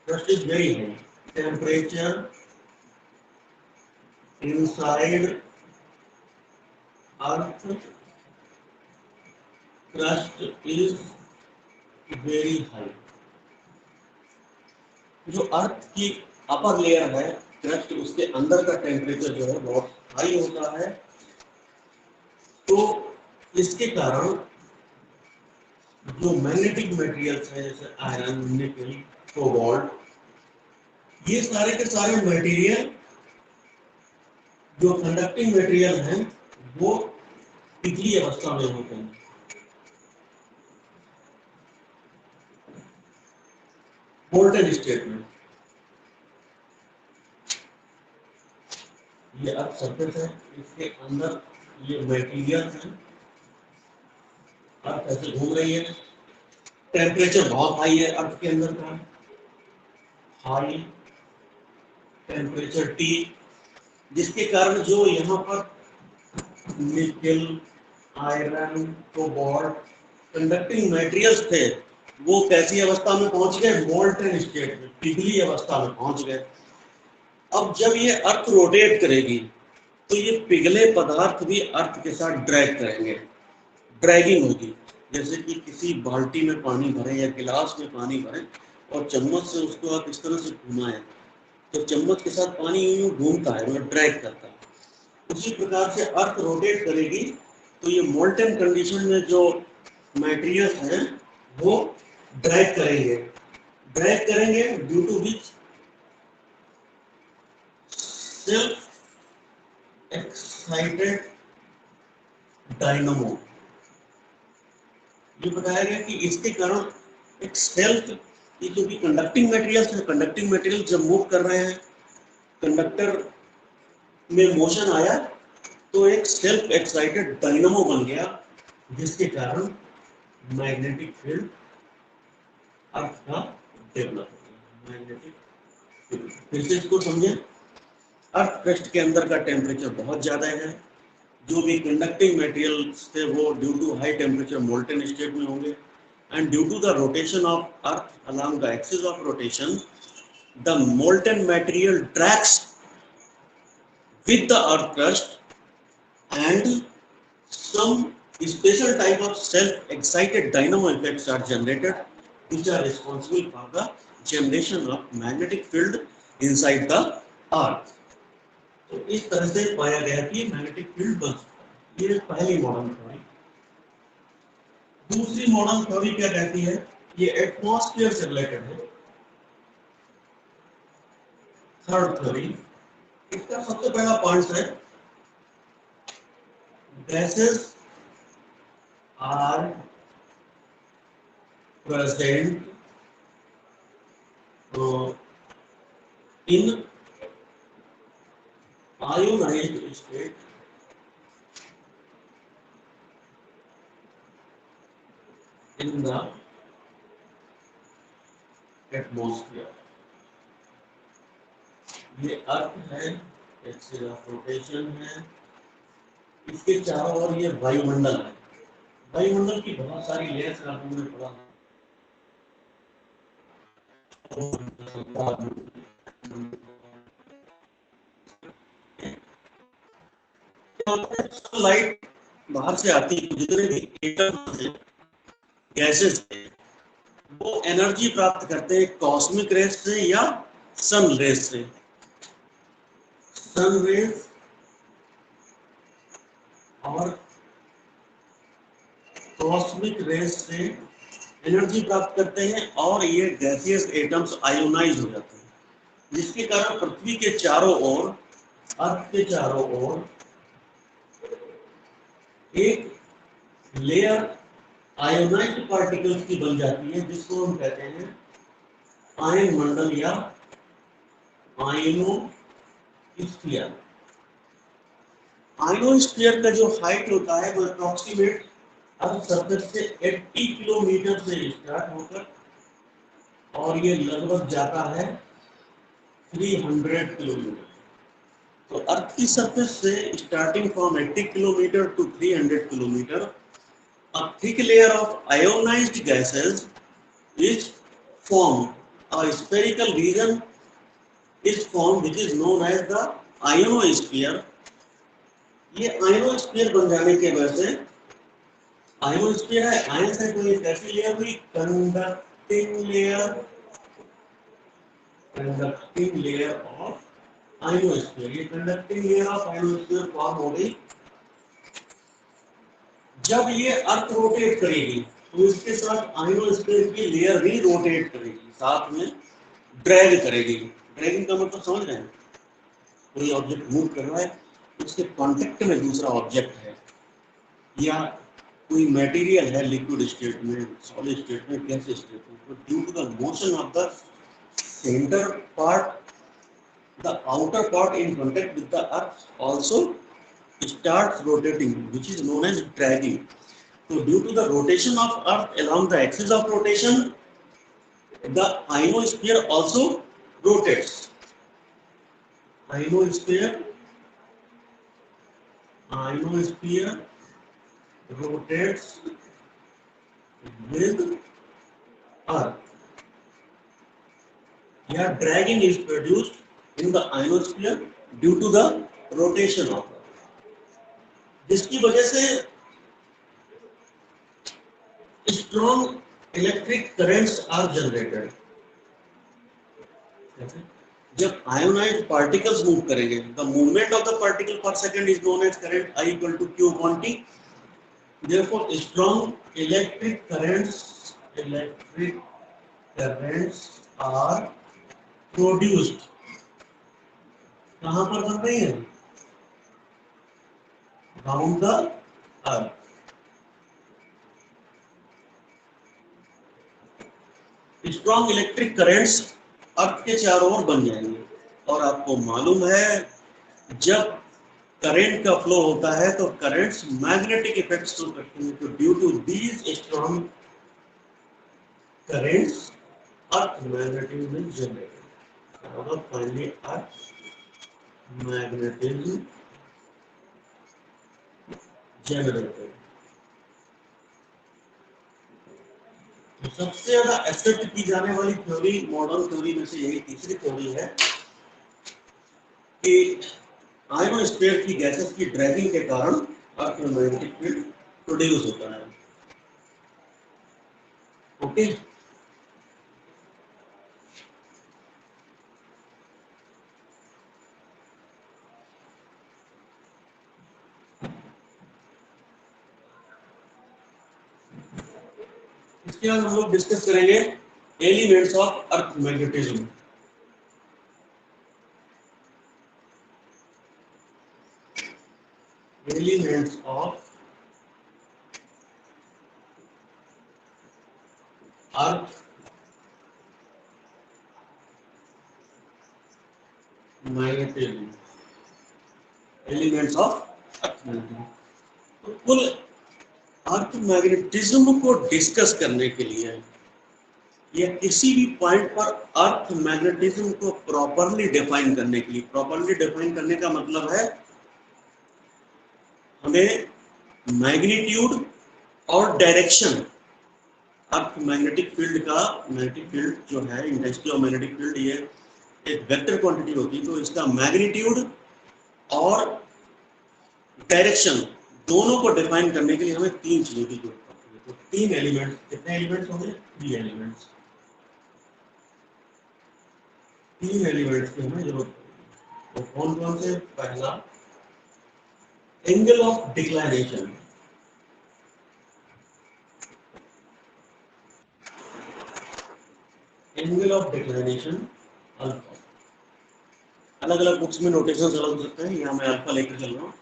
crust is very high. Temperature inside earth crust is very high. जो अर्थ की अपर लेयर है क्रस्ट, उसके अंदर का टेम्परेचर जो है बहुत हाई होता है। तो इसके कारण जो मैग्नेटिक मटेरियल्स है जैसे आयरन, निकल, कोबाल्ट, ये सारे के सारे मटेरियल जो कंडक्टिंग मटेरियल हैं वो पिघली अवस्था में होते हैं। मोल्टन स्टेट में। ये अर्थ सरफेस है, इसके अंदर ये मटेरियल है, अर्थ ऐसे घूम रही है, टेम्परेचर बहुत हाई है अर्थ के अंदर का, हाई टेम्परेचर टी, जिसके कारण जो यहाँ पर निकल, आयरन, कोबाल्ट, कंडक्टिंग मटेरियल्स थे वो कैसी अवस्था में पहुंच गए? मोल्टन स्टेट में, पिघली अवस्था में पहुंच गए। अब जब ये अर्थ रोटेट करेगी तो ये पिघले पदार्थ भी अर्थ के साथ ड्रैग करेंगे, ड्रैगिंग होगी। जैसे कि किसी बाल्टी में पानी भरें या गिलास में पानी भरें और चम्मच से उसको आप इस तरह से घुमाएं तो चम्मच के साथ पानी यूं घूमता है, मतलब ड्रैग करता है। उसी प्रकार से अर्थ रोटेट करेगी तो ये मोल्टन कंडीशन में जो मटेरियल्स हैं वो ड्रैग करेंगे, due to which self excited dynamo. ये बताया गया कि इसके कारण एक सेल्फ, ये जो भी कंडक्टिंग मटेरियल्स है, कंडक्टिंग मटेरियल जब मूव कर रहे हैं, कंडक्टर में मोशन आया तो एक सेल्फ एक्साइटेड डायनामो बन गया, जिसके कारण मैग्नेटिक फील्ड अर्थ का डेवलप हो गया। मैग्नेटिक फील्ड, फिर से इसको समझें। अर्थ क्रस्ट के अंदर का टेम्परेचर बहुत ज्यादा है, जो भी कंडक्टिंग मटेरियल्स थे वो due to high temperature molten state में होंगे, and due to the rotation of earth along the axis of rotation the molten material drags with the earth crust and some special type of self-excited dynamo effects are generated which are responsible for the generation of magnetic field inside the earth। तो इस तरह से पाया गया कि magnetic field बन सकता है। ये पहली मॉडर्न थ्योरी। दूसरी मॉडर्न थ्योरी क्या कहती है? ये एटमॉस्फेयर से रिलेटेड है। थर्ड थ्योरी, इसका सबसे पहला पॉइंट है gases are present in ionized state in the atmosphere। ये अर्थ है, एक्सिस ऑफ रोटेशन है, इसके चारों ओर ये वायुमंडल है, वायुमंडल की बहुत सारी लेयर्स का हमने पढ़ा। लाइट बाहर से आती है, जितने भी एटम है, गैसेस है, वो एनर्जी प्राप्त करते हैं कॉस्मिक रेस से या सन रेस से। सन रेस और कॉस्मिक रेस से एनर्जी प्राप्त करते हैं और ये गैसियस एटम्स आयोनाइज हो जाते हैं, जिसके कारण पृथ्वी के चारों ओर, अर्थ के चारों ओर एक लेयर आयोनाइज्ड पार्टिकल्स की बन जाती है, जिसको हम कहते हैं आयन मंडल या आयनोस्फीयर। आयनोस्फीयर का जो हाइट होता है वो अप्रोक्सीमेट अर्थ सरफेस से 80 किलोमीटर से स्टार्ट होकर और ये लगभग जाता है 300 किलोमीटर। तो अर्थ की सरफेस से starting from 80 kilometre to 300 kilometre, a thick layer of ionized gases is formed. A spherical region is formed which is known as the ionosphere. ये आयनोस्फीयर बन जाने के वजह से, आयनोस्फीयर है आयन से कोई कैसी लेयर हुई, कंडक्टिंग लेयर ऑफ आयनोस्फीयर। ये conducting layer of ionosphere form हो गई। जब ये अर्थ रोटेट करेगी तो इसके साथ आयनोस्फीयर की लेयर भी रोटेट करेगी, साथ में ड्रैग करेगी। ड्रैगिंग का मतलब समझ रहे हैं, कोई ऑब्जेक्ट मूव कर रहा है, उसके कांटेक्ट में दूसरा ऑब्जेक्ट है, या कोई मटेरियल है लिक्विड स्टेट में, सॉलिड स्टेट में, गैस स्टेट में, तो due to the motion of the centre part, the outer part in contact with the earth also starts rotating, which is known as dragging. So due to the rotation of earth along the axis of rotation, the ionosphere also rotates. Ionosphere rotates with earth. Yeah, dragging is produced in the ionosphere due to the rotation of earth, जिसकी वजह से strong electric currents are generated. जब ionized particles move करेंगे, the movement of the particle per second is known as current, I equal to Q upon T। Therefore strong electric currents are produced। कहां पर बन रही है? Round the earth। Strong electric currents earth के चारों ओर बन जाएंगे। और आपको मालूम है, जब करंट का फ्लो होता है तो करंट्स मैग्नेटिक इफेक्ट्स शो करते हैं। तो due to these strong currents earth magnetism is generated. और फाइनली अर्थ मैग्नेटिज्म जनरेटेड। तो सबसे ज्यादा एक्सेप्ट की जाने वाली थ्योरी, मॉडर्न थ्योरी में से यही तीसरी थ्योरी है कि आयनोस्फीयर की गैसेस की ड्रैगिंग के कारण अर्थ में मैग्नेटिक फील्ड प्रोड्यूस होता है। ओके, इसके बाद हम लोग डिस्कस करेंगे elements of earth magnetism. Elements of earth magnetism. Elements of earth magnetism. तो कुल अर्थ मैग्नेटिज्म को डिस्कस करने के लिए या किसी भी पॉइंट पर अर्थ मैग्नेटिज्म को प्रॉपर्ली डिफाइन करने के लिए, प्रॉपर्ली डिफाइन करने का मतलब है हमें मैग्नीट्यूड और डायरेक्शन। अब मैग्नेटिक फील्ड जो है, इंटेंसिटी ऑफ मैग्नेटिक फील्ड, ये एक वेक्टर क्वांटिटी होती है, तो इसका मैग्नीट्यूड और डायरेक्शन दोनों को डिफाइन करने के लिए हमें तीन चीजों की जरूरत पड़ती है। तो तीन एलिमेंट, कितने एलिमेंट्स होंगे? 3 एलिमेंट्स, 3 एलिमेंट्स की हमें जरूरत पड़ेगी। तो कौन कौन से? पहला, angle of declination. Angle of declination alpha. अलग अलग बुक्स में नोटेशन अलग हो सकते हैं, यहाँ मैं अल्फा लेकर चल रहा हूँ।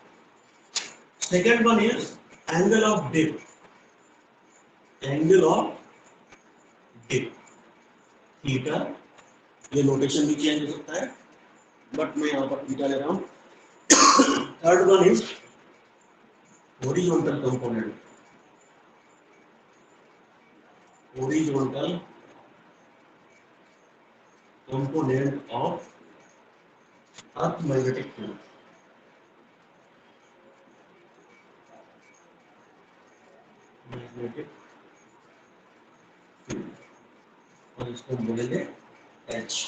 Second one is angle of dip. Angle of dip theta, ये नोटेशन भी चेंज हो सकता है, बट मैं यहाँ पर थीटा ले रहा हूँ। Third one is horizontal component, horizontal component of earth magnetic field। Magnetic field, और इसको बोलेंगे H।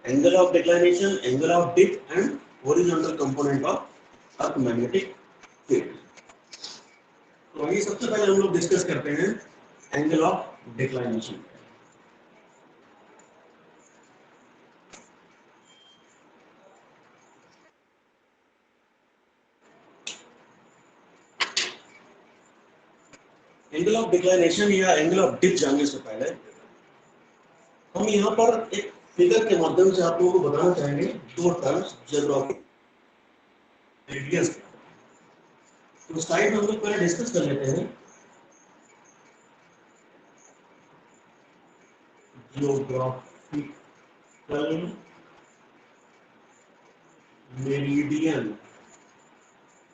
Angle of declination, angle of dip and horizontal component of earth magnetic field. तो ये सबसे पहले हम लोग डिस्कस करते हैं angle of declination. Angle of declination या एंगल ऑफ डिप जानने से पहले हम यहाँ पर एक फिगर के माध्यम से आप लोगों को बताना चाहेंगे दो टर्म्स, ज्योग्राफिक रेडियस। तो साइड में हम लोग पहले डिस्कस कर लेते हैं geographical meridian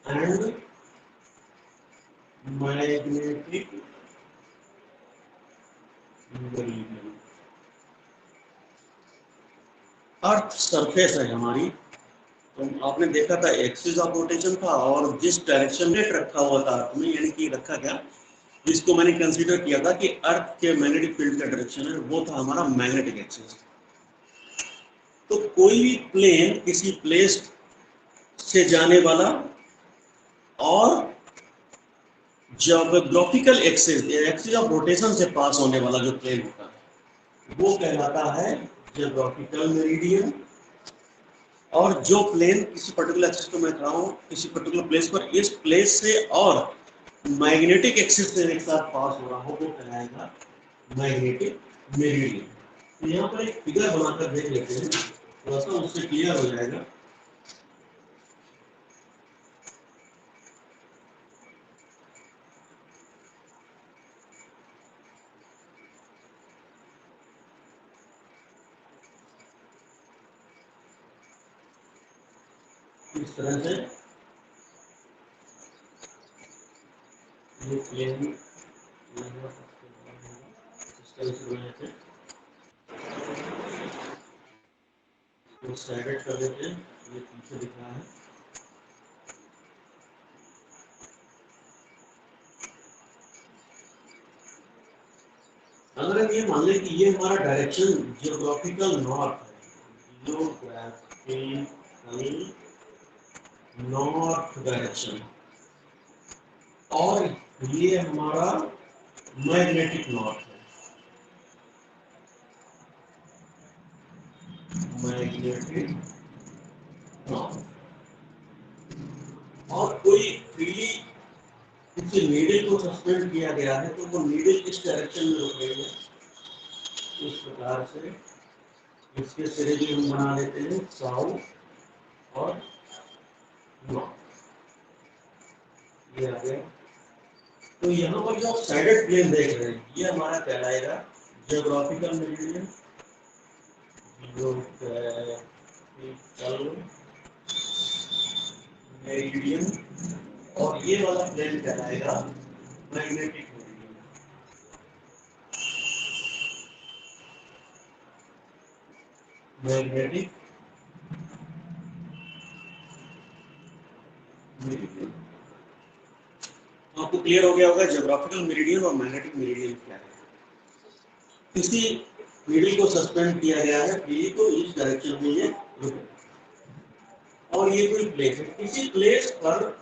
and magnetic meridian. Earth surface है हमारी, तो आपने देखा था एक्सिस ऑफ रोटेशन था, और जिस डायरेक्शन में रखा हुआ था अर्थ में, यानी कि रखा गया, जिसको मैंने कंसीडर किया था कि अर्थ के मैग्नेटिक फील्ड का डायरेक्शन है, वो था हमारा मैग्नेटिक एक्सिस। तो कोई भी प्लेन किसी प्लेस से जाने वाला और geographical axis, axis of rotation से पास होने वाला जो प्लेन होता है, वो कहलाता है ज्योग्राफिकल मेरिडियन। और जो प्लेन किसी पर्टिकुलर एक्सिस को मैं कहा हूँ, किसी पर्टिकुलर प्लेस पर, इस प्लेस से और मैग्नेटिक एक्सिस से एक साथ पास हो रहा हो, वो कहलाएगा मैग्नेटिक मेरिडियन। तो यहाँ पर एक फिगर बनाकर देख लेते हैं, थोड़ा सा उससे क्लियर हो जाएगा। इस तरह से ये प्लेन इस तरह से बनाए थे, तो साइड कर देते हैं, ये पीछे दिख रहा है। अगर हम ये मान लें कि ये हमारा डायरेक्शन जियोग्राफिकल नॉर्थ है, जियोग्राफिकल नॉर्थ डायरेक्शन, और ये हमारा मैग्नेटिक नॉर्थ है, मैग्नेटिक नॉर्थ। और कोई फ्रीली किसी नीडल को सस्पेंड किया गया है, तो वो नीडल किस डायरेक्शन में रुक रही है, इस प्रकार से इसके सिरे भी हम बना लेते हैं साउथ और नॉर्थ। ये आ गया। तो यहाँ पर जो आप साइडेड प्लेन देख रहे हैं, ये हमारा कहलाएगा जियोग्राफिकल मेरिडियन, जियोग्राफिकल मेरिडियन, और ये वाला प्लेन कहलाएगा मैग्नेटिक मेरिडियन। मैग्नेटिक मेरिडियन आपको आपको क्लियर हो गया होगा ज्योग्राफिकल मेरिडियन और मैग्नेटिक मेरिडियन क्या है। किसी नीडल को सस्पेंड किया गया है फ्रीली, तो इस डायरेक्शन में ये रुके, और ये कोई प्लेस है, किसी प्लेस पर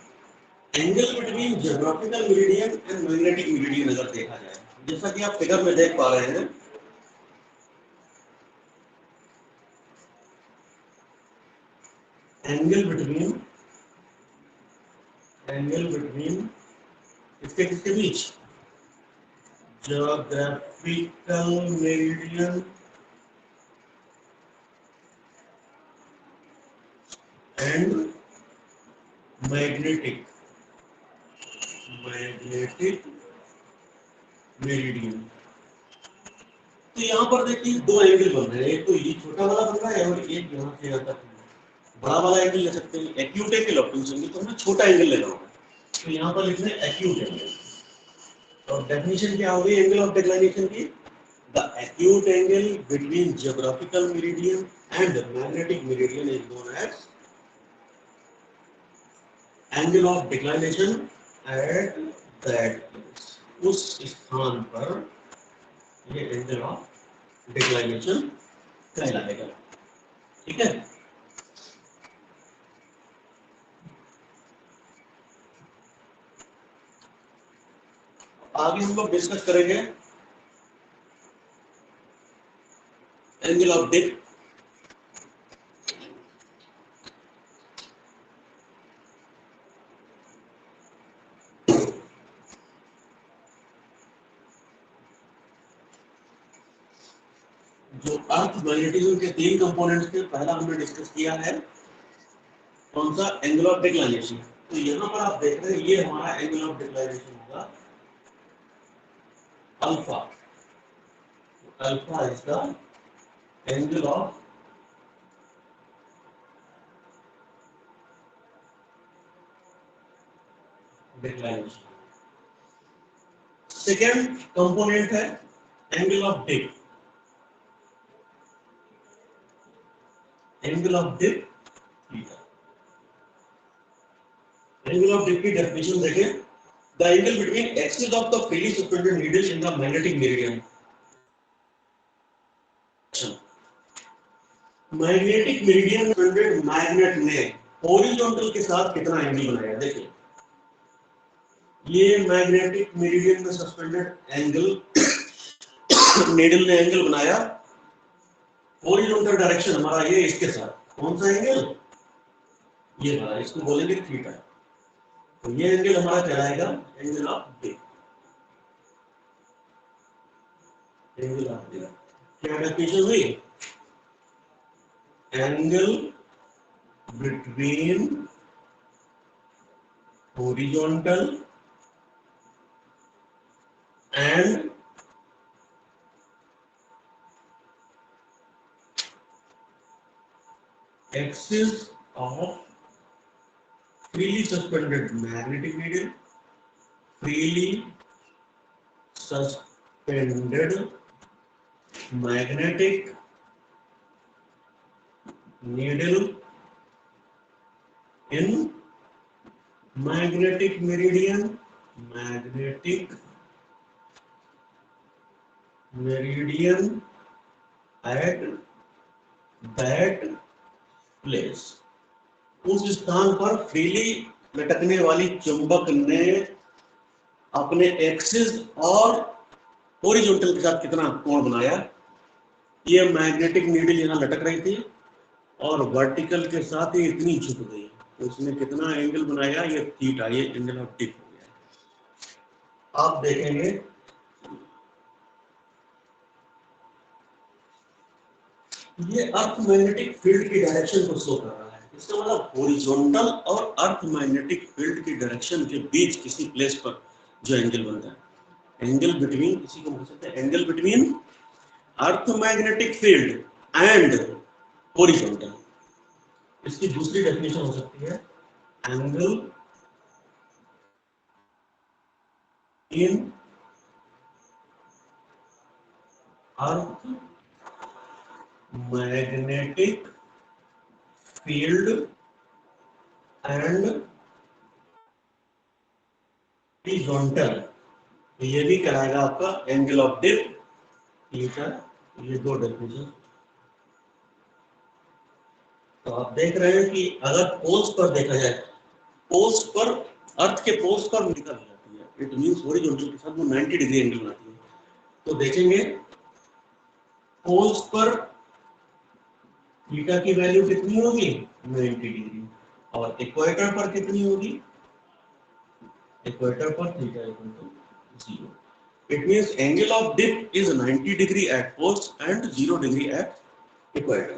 angle between geographical meridian and magnetic meridian अगर देखा जाए, जैसा कि आप फिगर में देख पा रहे हैं, एंगल बिटवीन इसके किसके बीच, geographical meridian and magnetic meridian. तो यहाँ पर देखिए दो एंगल बन रहे हैं, एक तो ये छोटा वाला बन रहा है और एक यहाँ से यहाँ तक बड़ा वाला एंगल ले सकते हैं। एक्यूट एंगल ऑब्टयूज एंगल, तो हमें छोटा एंगल लेना होगा, तो यहाँ पर लिखना है एक्यूट एंगल। और डेफिनेशन क्या होगी एंगल ऑफ डिक्लाइनेशन की, the acute angle between geographical meridian and magnetic meridian is known as angle of declination at that place. उस स्थान पर ये एंगल ऑफ डिक्लाइनेशन कहलाएगा। ठीक है, आगे हम लोग डिस्कस करेंगे एंगल ऑफ डिक। जो अर्थ मैग्नेटिज्म के तीन कंपोनेंट्स थे, पहला हमने डिस्कस किया है कौन सा, एंगल ऑफ डिक्लाइनेशन। तो यहाँ पर आप देख रहे हैं ये हमारा एंगल ऑफ डिक्लाइनेशन होगा alpha. Alpha is the angle of declination. Second component है angle of dip. Angle of dip, angle of dip की डेफिनेशन देखें, the angle between axis of the freely suspended needle in the magnetic meridian. Magnetic meridian suspended magnet ने horizontal के साथ कितना angle बनाया, देखिए ये मैग्नेटिक मेरिडियन में सस्पेंडेड एंगल नीडल ने एंगल बनाया हॉरिजॉन्टल डायरेक्शन हमारा ये इसके साथ, कौन सा एंगल, ये वाला, इसको बोलेंगे थीटा। तो ये एंगल हमारा कहलाएगा angle of dip. Angle of Dick क्या डेफिनेशन हुई, angle between horizontal and axis of freely suspended magnetic needle, freely suspended magnetic needle in magnetic meridian, magnetic meridian at that place। उस स्थान पर freely लटकने वाली चुंबक ने अपने एक्सिस और हॉरिजॉन्टल के साथ कितना कोण बनाया। ये मैग्नेटिक नीडल यहाँ लटक रही थी और वर्टिकल के साथ ये इतनी झुक गई, तो इसने कितना एंगल बनाया, ये थीटा, ये एंगल ऑफ डिक हो गया। आप देखेंगे ये अर्थ मैग्नेटिक फील्ड की डायरेक्शन को शो कर रहा है। इसका मतलब हॉरिजॉन्टल और अर्थ मैग्नेटिक फील्ड की डायरेक्शन के बीच किसी प्लेस पर जो एंगल बनता है, एंगल बिटवीन, किसी को बोल सकते हैं angle between earth magnetic field and horizontal. इसकी दूसरी डेफिनेशन हो सकती है angle in earth magnetic field and horizontal, तो ये भी कहलाएगा आपका एंगल ऑफ डिप थीटा। ये दो डेफिनेशन। तो आप देख रहे हैं कि अगर पोल्स पर देखा जाए, पोल्स पर, अर्थ के पोल्स पर निकल जाती है, इट मींस हॉरिजॉन्टल के साथ वो 90 डिग्री एंगल बनाती है। तो देखेंगे पोल्स पर थीटा की वैल्यू कितनी होगी, 90 डिग्री, और इक्वेटर पर कितनी होगी, इक्वेटर पर theta equal to 0। It means angle of dip is 90 degree at poles and 0 degree at equator.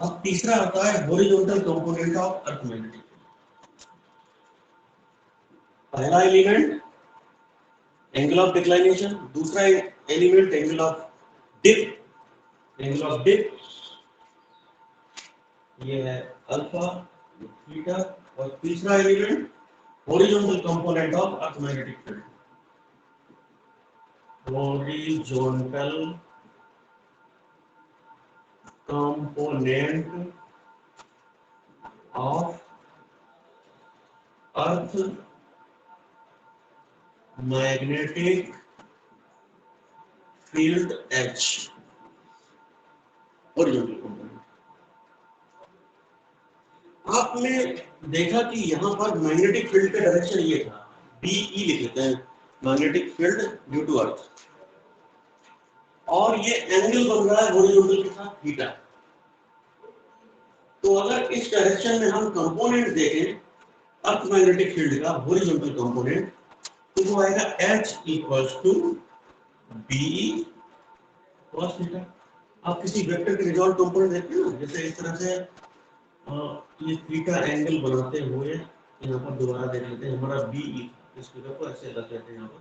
अब तीसरा आता है horizontal component of earth magnetic. पहला एलिमेंट एंगल ऑफ डिक्लाइनेशन, दूसरा element angle of dip, angle of dip ये है alpha theta, और तीसरा element horizontal component of earth magnetic field, horizontal component of earth magnetic field H, horizontal component। आपने देखा कि यहां पर मैग्नेटिक फील्ड का डायरेक्शन ये था, BE लिख लेते हैं, magnetic field due to earth, और ये एंगल बन रहा है हॉरिजॉन्टल के साथ थीटा। तो अगर इस डायरेक्शन में हम कंपोनेंट देखें अर्थ मैग्नेटिक फील्ड का हॉरिजॉन्टल कंपोनेंट, तो वो आएगा H equals to BE cos theta. आप किसी वेक्टर के रिजॉल्व कंपोनेंट देखते हैं ना, जैसे इस तरह से ये थीटा एंगल बनाते हुए यहाँ पर दोबारा देख लेते हैं, हमारा BE, इस फिगर को ऐसे रख लेते हैं यहाँ पर,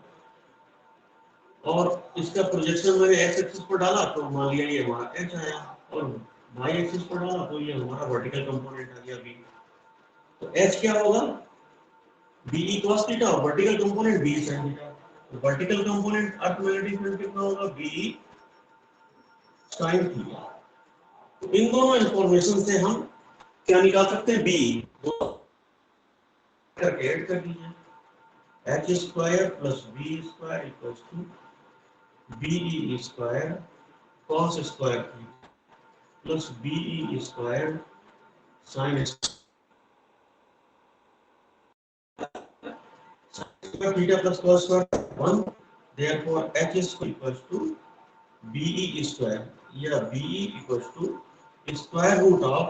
और इसका प्रोजेक्शन मैंने एक्स एक्सिस पर डाला तो मान लिया ये हमारा H आया, और वाई एक्सिस पर डाला तो ये हमारा वर्टिकल कंपोनेंट आ गया B। तो H क्या होगा, BE cos थीटा, और vertical component BE sin theta. Vertical component earth magnetic field कितना होगा, BE sin थीटा। तो इन दोनों इंफॉर्मेशन से हम क्या निकाल सकते हैं, BE करके ऐड कर दीजिए, H square plus B square equals to BE square cos square theta plus BE square sin square theta plus cos square 1, therefore H square equals to BE square, या BE equals to square root of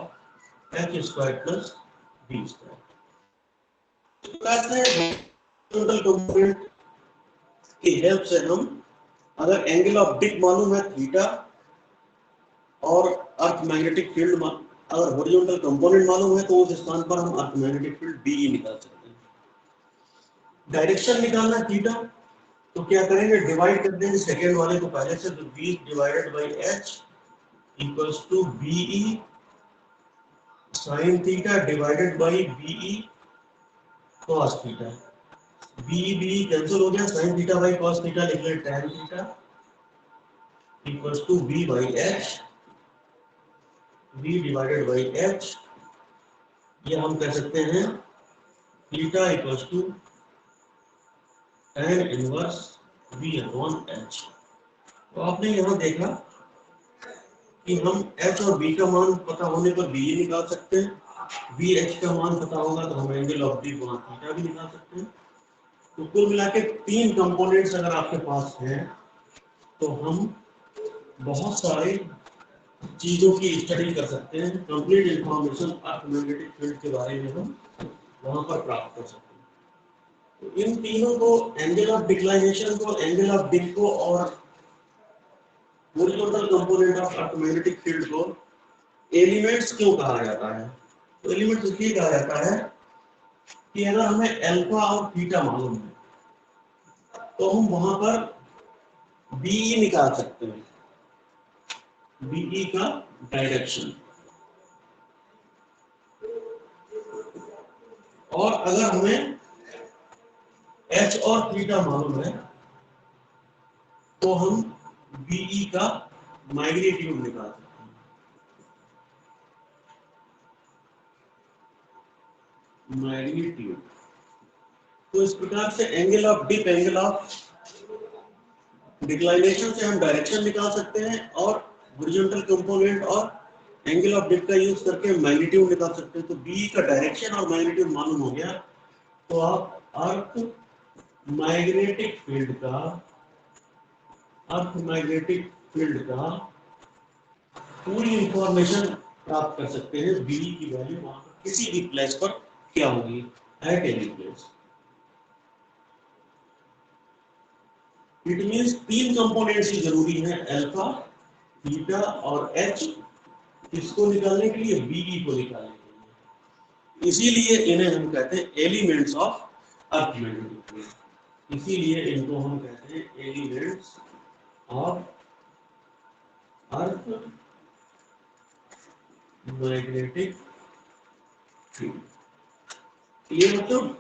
H square plus B square. Total component की help से हम, अगर angle of dip मालूम है theta, और अर्थ magnetic field अगर horizontal component मालूम है, तो उस स्थान पर हम अर्थ मैग्नेटिक फील्ड BE निकाल सकते हैं। डायरेक्शन निकालना है थीटा, तो क्या करेंगे, डिवाइड कर देंगे सेकेंड वाले को पहले से, तो B divided by H equals to BE sin theta divided by BE cos theta. BE cancel हो गया, sin theta by cos theta लिख ले tan theta equals to B by H, B divided by H, ये हम कह सकते हैं theta equals to tan inverse B upon H। तो आपने यहाँ देखा कि हम H और B का मान पता होने पर BE निकाल सकते हैं, B H का मान पता होगा तो हम एंगल ऑफ D गुणा थीटा भी निकाल सकते हैं। तो कुल मिला के 3 कंपोनेंट्स अगर आपके पास हैं, तो हम बहुत सारे चीजों की स्टडी कर सकते हैं, कंप्लीट इंफॉर्मेशन अर्थ मैग्नेटिक फील्ड के बारे में हम वहां पर प्राप्त कर सकते हैं। तो इन तीनों को, एंगल ऑफ डिक्लाइनेशन को, एंगल ऑफ डिप को, और horizontal component of earth magnetic field को एलिमेंट्स क्यों कहा जाता है? तो एलिमेंट्स इसलिए कहा जाता है कि अगर हमें अल्फा और थीटा मालूम है, तो हम वहां पर BE निकाल सकते हैं, BE का डायरेक्शन। और अगर हमें H और थीटा मालूम है, तो हम बीई का मैग्नीट्यूड निकाल सकते हैं, मैग्नीट्यूड। तो इस प्रकार से angle of dip, angle of declination से हम डायरेक्शन निकाल सकते हैं और हॉरिजॉन्टल कंपोनेंट और एंगल ऑफ डिप का यूज करके मैग्नीट्यूड निकाल सकते हैं। तो बी का डायरेक्शन और मैग्नीट्यूड मालूम हो गया तो आप अर्थ मैग्नेटिक फील्ड का, अर्थ मैग्नेटिक फील्ड का पूरी इंफॉर्मेशन प्राप्त कर सकते हैं। बी की वैल्यू वहां पर किसी भी प्लेस पर क्या होगी, at any place. It means तीन कंपोनेंट्स ही जरूरी है, अल्फा, बीटा और एच, इसको निकालने के लिए, बीई को निकालने के लिए। इसीलिए इन्हें हम कहते हैं elements of earth magnetic field. इसीलिए इनको हम कहते हैं elements of earth magnetic field. ये मतलब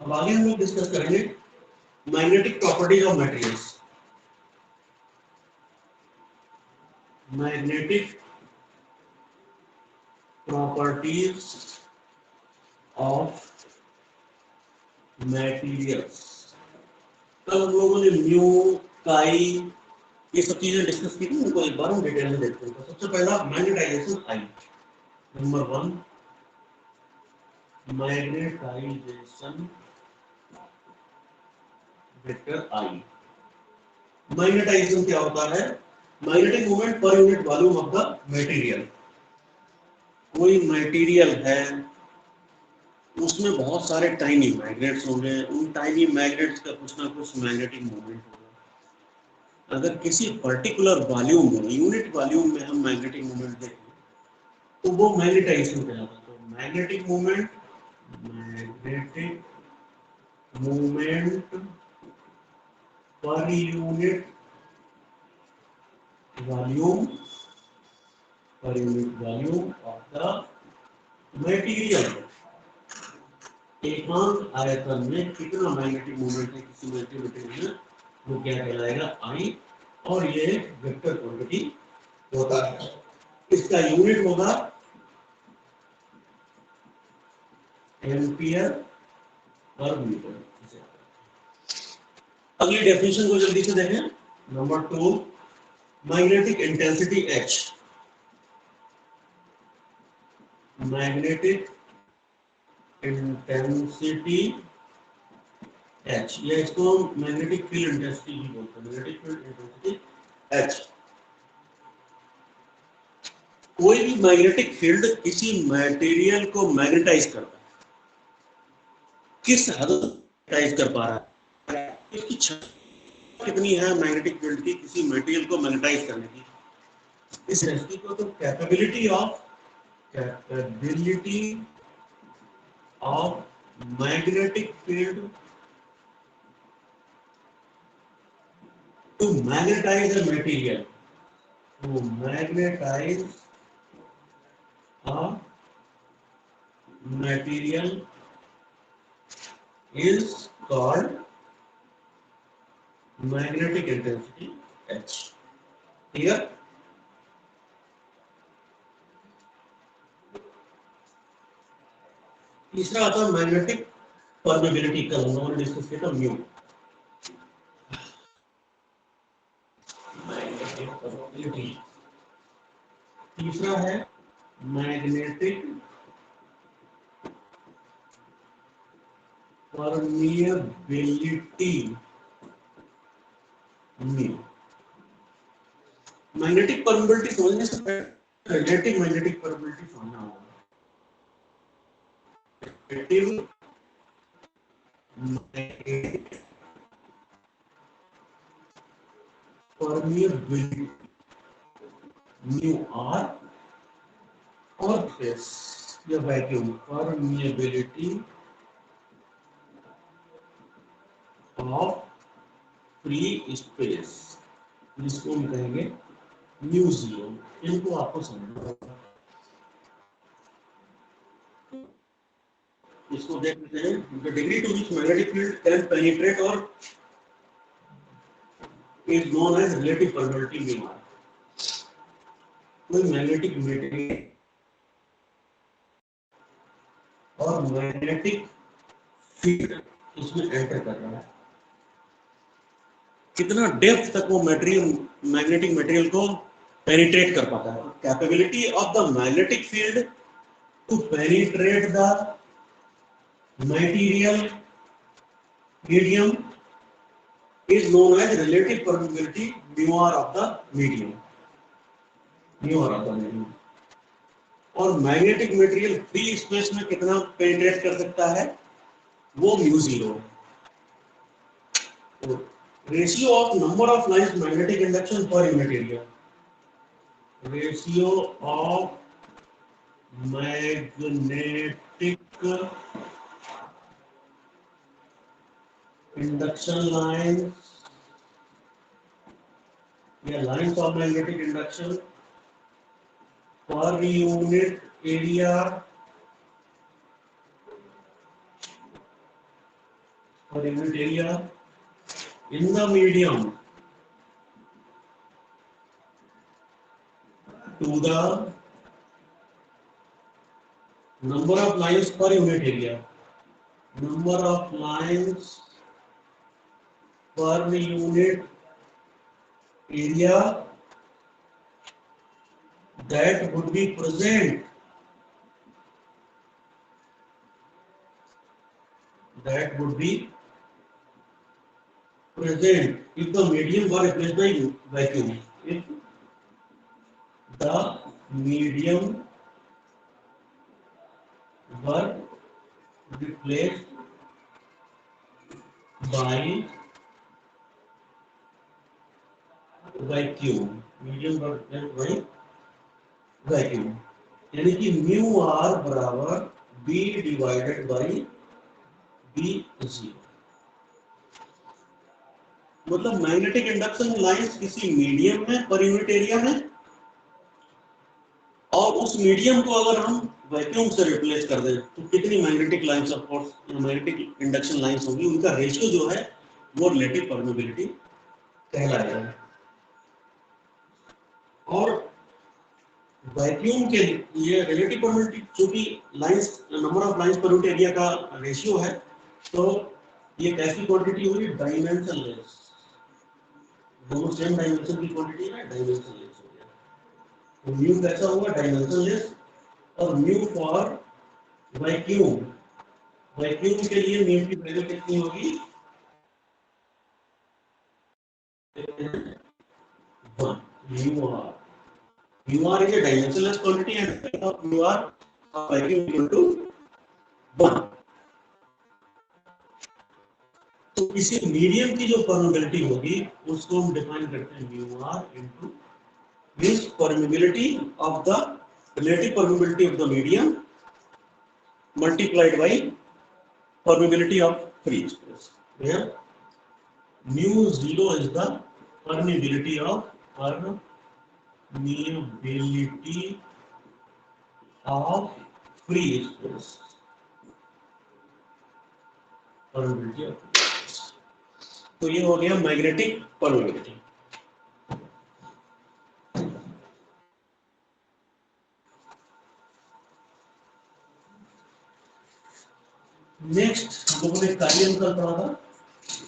अब आगे हम लोग डिस्कस करेंगे magnetic properties of materials. Magnetic properties of materials. कल हम लोगों ने म्यू, काई, ये सब चीजें डिस्कस की थी, उनको एक बार हम डिटेल में देखते हैं। तो सबसे पहला मैग्नेटाइजेशन आई, नंबर 1 मैग्नेटाइजेशन वेक्टर आई। मैग्नेटाइजेशन क्या होता है? मैग्नेटिक मोमेंट पर unit volume of the material. कोई मटेरियल है, उसमें बहुत सारे टाइनी मैग्नेट्स होंगे, उन टाइनी मैग्नेट्स का कुछ ना कुछ मैग्नेटिक मोमेंट होगा। अगर किसी पर्टिकुलर वॉल्यूम में, यूनिट वॉल्यूम में हम मैग्नेटिक मोमेंट देखें तो वो मैग्नेटाइजेशन कहलाता है। तो मैग्नेटिक मोमेंट, मैग्नेटिक मोमेंट पर यूनिट वॉल्यूम, पर unit volume of the material. एकांक आयतन में कितना मैग्नेटिक मोमेंट है किसी मटेरियल में, वो क्या कहलाएगा, आई। और ये वेक्टर क्वांटिटी होता है। इसका यूनिट होगा एम्पियर पर मीटर। अगली डेफिनेशन को जल्दी से देखें। Number 2 magnetic intensity H. Magnetic intensity H, या इसको हम मैग्नेटिक फील्ड इंटेंसिटी भी बोलते हैं। Magnetic field intensity H. कोई भी मैग्नेटिक फील्ड किसी मटेरियल को मैग्नेटाइज करता है। किस हद तक मैग्नेटाइज कर पा रहा है, इसकी क्षमता कितनी है मैग्नेटिक फील्ड की किसी मटेरियल को मैग्नेटाइज करने की, इस रेसिपी को तो capability of magnetic field to magnetise a material, to magnetise a material is called magnetic intensity H. Here तीसरा आता है मैग्नेटिक परमेबिलिटी। कल हम लोगों ने डिस्कस किया था म्यू। Magnetic permeability. तीसरा है magnetic permeability mu. Magnetic permeability समझने से पहले रिलेटिव मैग्नेटिक परमेबिलिटी समझना होगा। Relative magnetic permeability mu r और space या vacuum permeability of free space, जिसको हम कहेंगे म्यू जीरो। इनको आपको समझना होगा। इसको देख लेते हैं, the degree to which magnetic field can penetrate or is known as relative permeability mu r। कोई मैग्नेटिक मटेरियल और मैग्नेटिक फील्ड उसमें एंटर कर रहा है, कितना डेप्थ तक वो मटेरियल मैग्नेटिक मटेरियल को पेनिट्रेट कर पाता है। Capability of the magnetic field to penetrate the material medium is known as relative permeability mu r of the medium, mu r of the medium। और मैग्नेटिक मटेरियल फ्री स्पेस में कितना penetrate कर सकता है, वो म्यू जीरो है। Ratio of number of lines magnetic induction per unit area, ratio of magnetic induction line या lines of magnetic induction per unit area in the medium to the number of lines per unit area, number of lines per unit area that would be present, if the medium were replaced by vacuum, if the medium were replaced by vacuum, medium were replaced by vacuum, यानी कि mu R बराबर B divided by B zero. मतलब magnetic induction lines किसी medium में per unit area में, और उस medium को अगर हम वैक्यूम से रिप्लेस कर दें तो कितनी magnetic lines of course magnetic induction lines होगी, उनका रेशियो जो है वो रिलेटिव परमेबिलिटी कहलाएगा। और वैक्यूम के लिए रिलेटिव परमेबिलिटी चूंकि लाइंस नंबर ऑफ लाइंस पर यूनिट एरिया का रेशियो है, तो ये कैसी क्वांटिटी होगी, डायमेंशनलेस, दोनों सेम डायमेंशन की क्वांटिटी है, डायमेंशनलेस हो गया। तो म्यू कैसा होगा, डायमेंशनलेस। और म्यू फॉर वैक्यूम, वैक्यूम के लिए म्यू की वैल्यू कितनी होगी, 1 mu R. Mu R is a dimensionless quantity and mu R vacuum equal to 1। तो किसी मीडियम की जो परमेबिलिटी होगी उसको हम डिफाइन करते हैं mu R into means permeability of the relative permeability of the medium multiplied by permeability of free space, where mu zero is the permeability of free space, permeability of free space। तो ये हो गया magnetic permeability. Next हम लोगों ने कार्य अंतर पढ़ा था,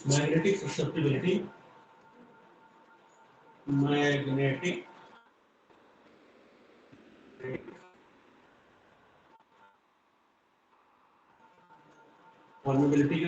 मैग्नेटिक ससेप्टिबिलिटी, मैग्नेटिक परमेबिलिटी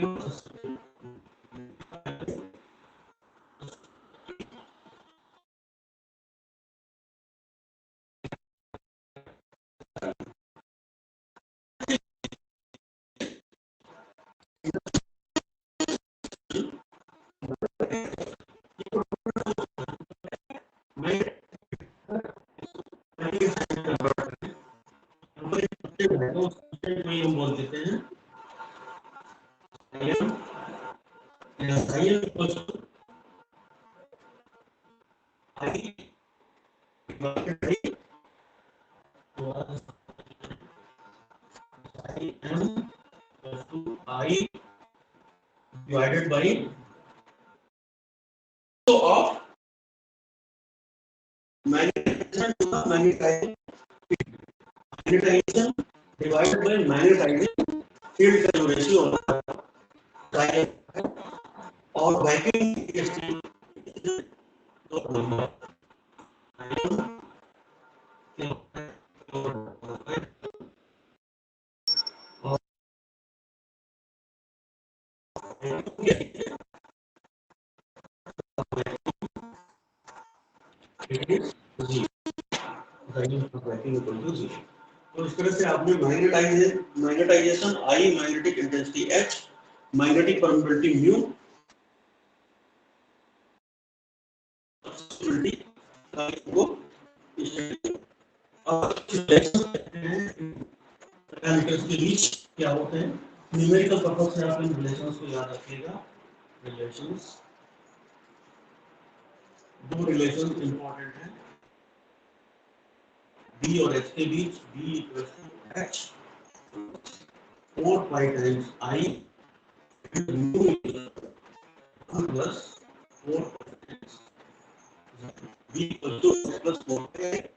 है तो कांस्टेंट को हम बोल देते हैं Im equals to I divided by Im equals to I divided by so of magnetization to the magnetizing magnetization divided by magnetizing field का जो रेशियो होता है और वैक्यूम के स्टेट तो नंबर तो इस तरह से आपने magnetization I, magnetic intensity H, magnetic permittivity mu को पैरामीटर्स के बीच क्या होते हैं न्यूमेरिकल पर्पस से आप इन रिलेशंस को याद रखिएगा रिलेशंस दो रिलेशंस इंपॉर्टेंट हैं B और H के बीच B equals to H 4 pi times I mu plus 4 times B equals to H plus 4 pi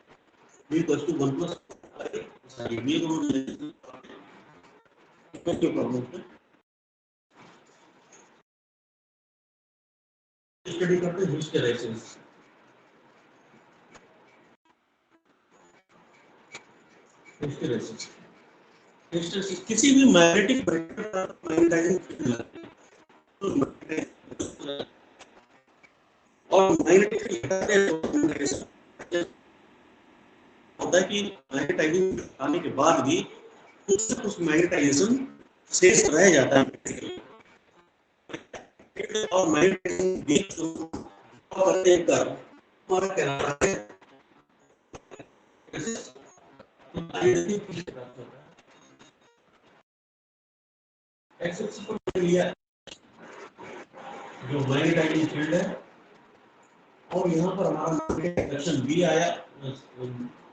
B equals to 1 plus I sorry B दोनों इफेक्टिव प्रॉब्लम है study करते हैं hysteresis किसी भी magnetic magnetising field और magnetic होता है कि मैग्नेटाइजिंग आने के बाद भी कुछ मैग्नेटाइजेशन शेष रह जाता है और मैग्नेटाइजिंग बीच करते हैं कर हमारा कहना है लिया जो मैग्नेटाइजिंग फील्ड है और यहाँ पर हमारा मैग्नेटाइजेशन भी आया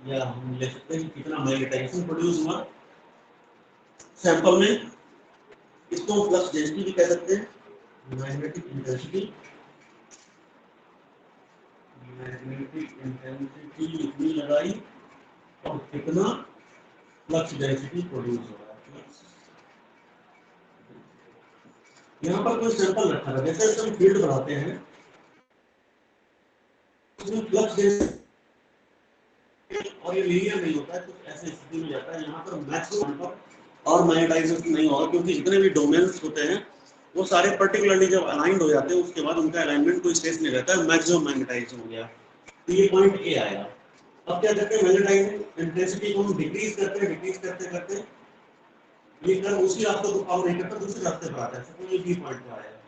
या हम ले सकते हैं कितना मैग्नेटाइजेशन प्रोड्यूस हुआ सैंपल में इसको फ्लक्स डेंसिटी भी कह सकते हैं मैग्नेटिक इंटेंसिटी इतनी लगाई और कितना फ्लक्स डेंसिटी प्रोड्यूस हो रहा है यहाँ पर कोई सैंपल रखा है जैसे हम फील्ड बनाते हैं उसमें फ्लक्स डेंसिटी और ये लीनियर नहीं होता है तो ऐसे स्थिति में जाता है यहाँ पर मैक्सिमम पर और मैग्नेटाइजेशन नहीं होगा क्योंकि जितने भी डोमेन्स होते हैं वो सारे पर्टिकुलरली जब अलाइंड हो जाते हैं उसके बाद उनका अलाइनमेंट कोई स्टेज नहीं रहता है मैक्सिमम मैग्नेटाइजेशन हो गया तो ये पॉइंट ए आएगा अब क्या करते हैं मैग्नेटाइजिंग इंटेंसिटी को हम डिक्रीज करते करते ये कर उसी रास्ते को फॉलो नहीं करता दूसरे रास्ते पर आता है तो ये बी पॉइंट पर आएगा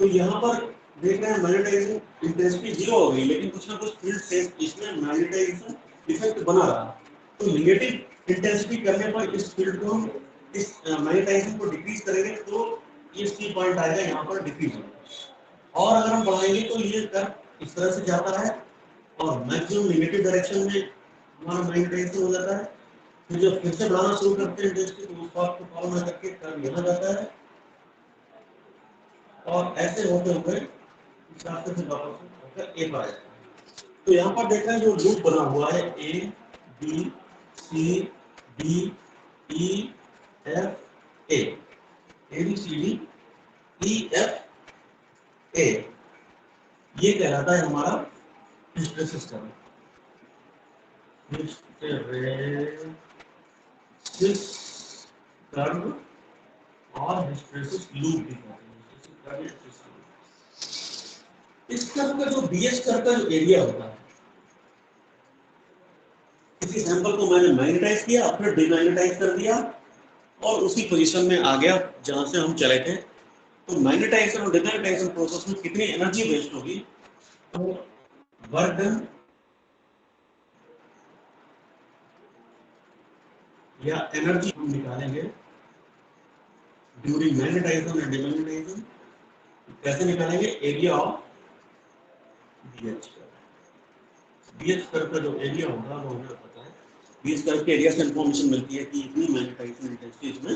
तो यहाँ पर देख रहे हैं मैग्नेटाइजिंग इंटेंसिटी जीरो हो गई लेकिन कुछ ना कुछ फील्ड शेष इसमें मैग्नेटाइजेशन इफेक्ट बना रहा तो नेगेटिव इंटेंसिटी करने पर इस फील्ड को हम इस मैग्नेटाइजेशन को डिक्रीज करेंगे तो ये सी पॉइंट आएगा यहाँ पर डिक्रीज होगा और अगर हम बढ़ाएंगे तो ये कर इस तरह से जाता है और मैक्सिमम नेगेटिव डायरेक्शन में हमारा मैग्नेटाइजेशन हो जाता है फिर जब फिर से बढ़ाना शुरू करते हैं इंटेंसिटी तो उस बात को फॉलो ना करके कर यहाँ जाता है और ऐसे होते हुए इस रास्ते से वापस होकर ए पर आएगा तो यहाँ पर देख रहे हैं जो लूप बना हुआ है A B C D E F A B C D E F A ये कहलाता है हमारा हिस्टेरेसिस कर्व हिस्टेरेसिस कर्व और हिस्टेरेसिस लूप भी कहते हैं इस कर्व का जो बीएच कर्व का जो एरिया होता है किसी सैंपल को मैंने मैग्नेटाइज किया फिर डिमैग्नेटाइज कर दिया और उसी पोजीशन में आ गया जहां से हम चले थे तो मैग्नेटाइजेशन और डिमैग्नेटाइजेशन प्रोसेस में कितनी एनर्जी वेस्ट होगी तो वर्क डन या एनर्जी हम निकालेंगे ड्यूरिंग मैग्नेटाइजेशन एंड डिमैग्नेटाइजेशन। कैसे निकालेंगे? एरिया ऑफ BH कर्व का जो एरिया होगा वो हमें पता है। BH कर्व के एरिया से इंफॉर्मेशन मिलती है कि इतनी मैग्नेटाइजेशन इंटेंसिटी इसमें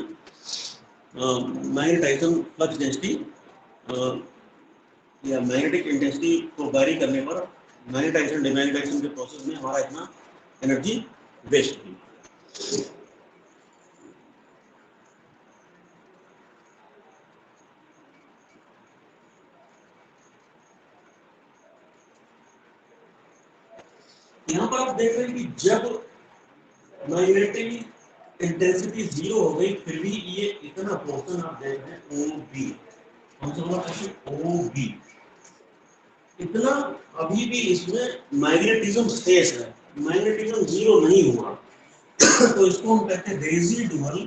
मैग्नेटाइजेशन फ्लक्स डेंसिटी या मैग्नेटिक इंटेंसिटी को वेरी करने पर मैग्नेटाइजेशन डिमैग्नेटाइजेशन के प्रोसेस में हमारा इतना एनर्जी वेस्ट हुई। यहाँ पर आप देख रहे हैं कि जब मैग्नेटिक इंटेंसिटी 0 हो गई फिर भी ये इतना पोर्शन आप देख रहे हैं OB, हम समझ OB इतना अभी भी इसमें मैग्नेटिज्म शेष है, मैग्नेटिज्म 0 नहीं हुआ। तो इसको हम कहते हैं रेजिडुअल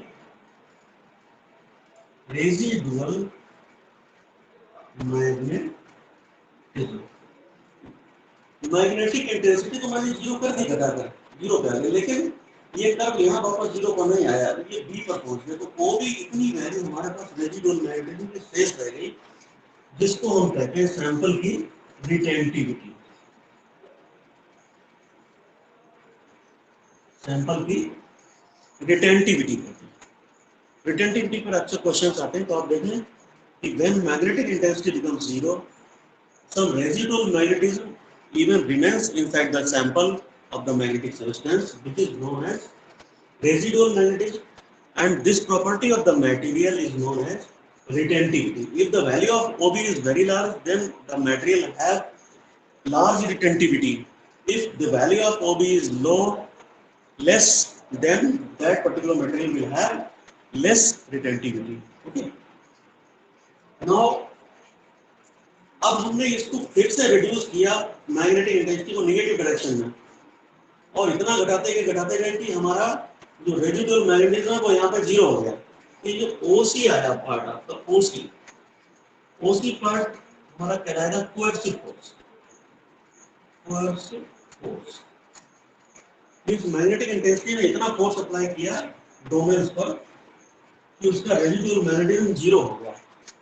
मैग्नेटिज्म। मैग्नेटिक इंटेंसिटी तो मैंने 0 कर दी, घटाकर 0 कर दी, लेकिन ये कर्व यहाँ वापस 0 पर नहीं आया, ये B पर पहुंच गया। तो वो भी इतनी वैल्यू हमारे पास रेजिडुअल मैग्नेटिज्म की शेष रह गई, जिसको हम कहते हैं सैंपल की रिटेंटिविटी। सैंपल की रिटेंटिविटी कहते हैं। रिटेंटिविटी पर अक्सर क्वेश्चंस आते हैं, तो आप देखें कि when magnetic intensity becomes 0, some residual magnetism even remains inside the sample of the magnetic substance, which is known as residual magnetism, and this property of the material is known as retentivity. If the value of OB is very large, then the material has large retentivity. If the value of OB is less, then that particular material will have less retentivity. Okay. Now अब हमने इसको फिर से reduce किया magnetic intensity को negative direction में, और इतना घटाते गए कि हमारा जो रेजिडुअल मैग्नेटिज्म है वो यहाँ पर 0 हो गया। ये जो OC आया पार्ट आपका OC पार्ट हमारा कहलाएगा कोएर्सिव फोर्स। इस मैग्नेटिक इंटेंसिटी ने इतना फोर्स अप्लाई किया डोमेन्स पर कि उसका रेजिडुअल मैग्नेटिज्म 0 हो गया।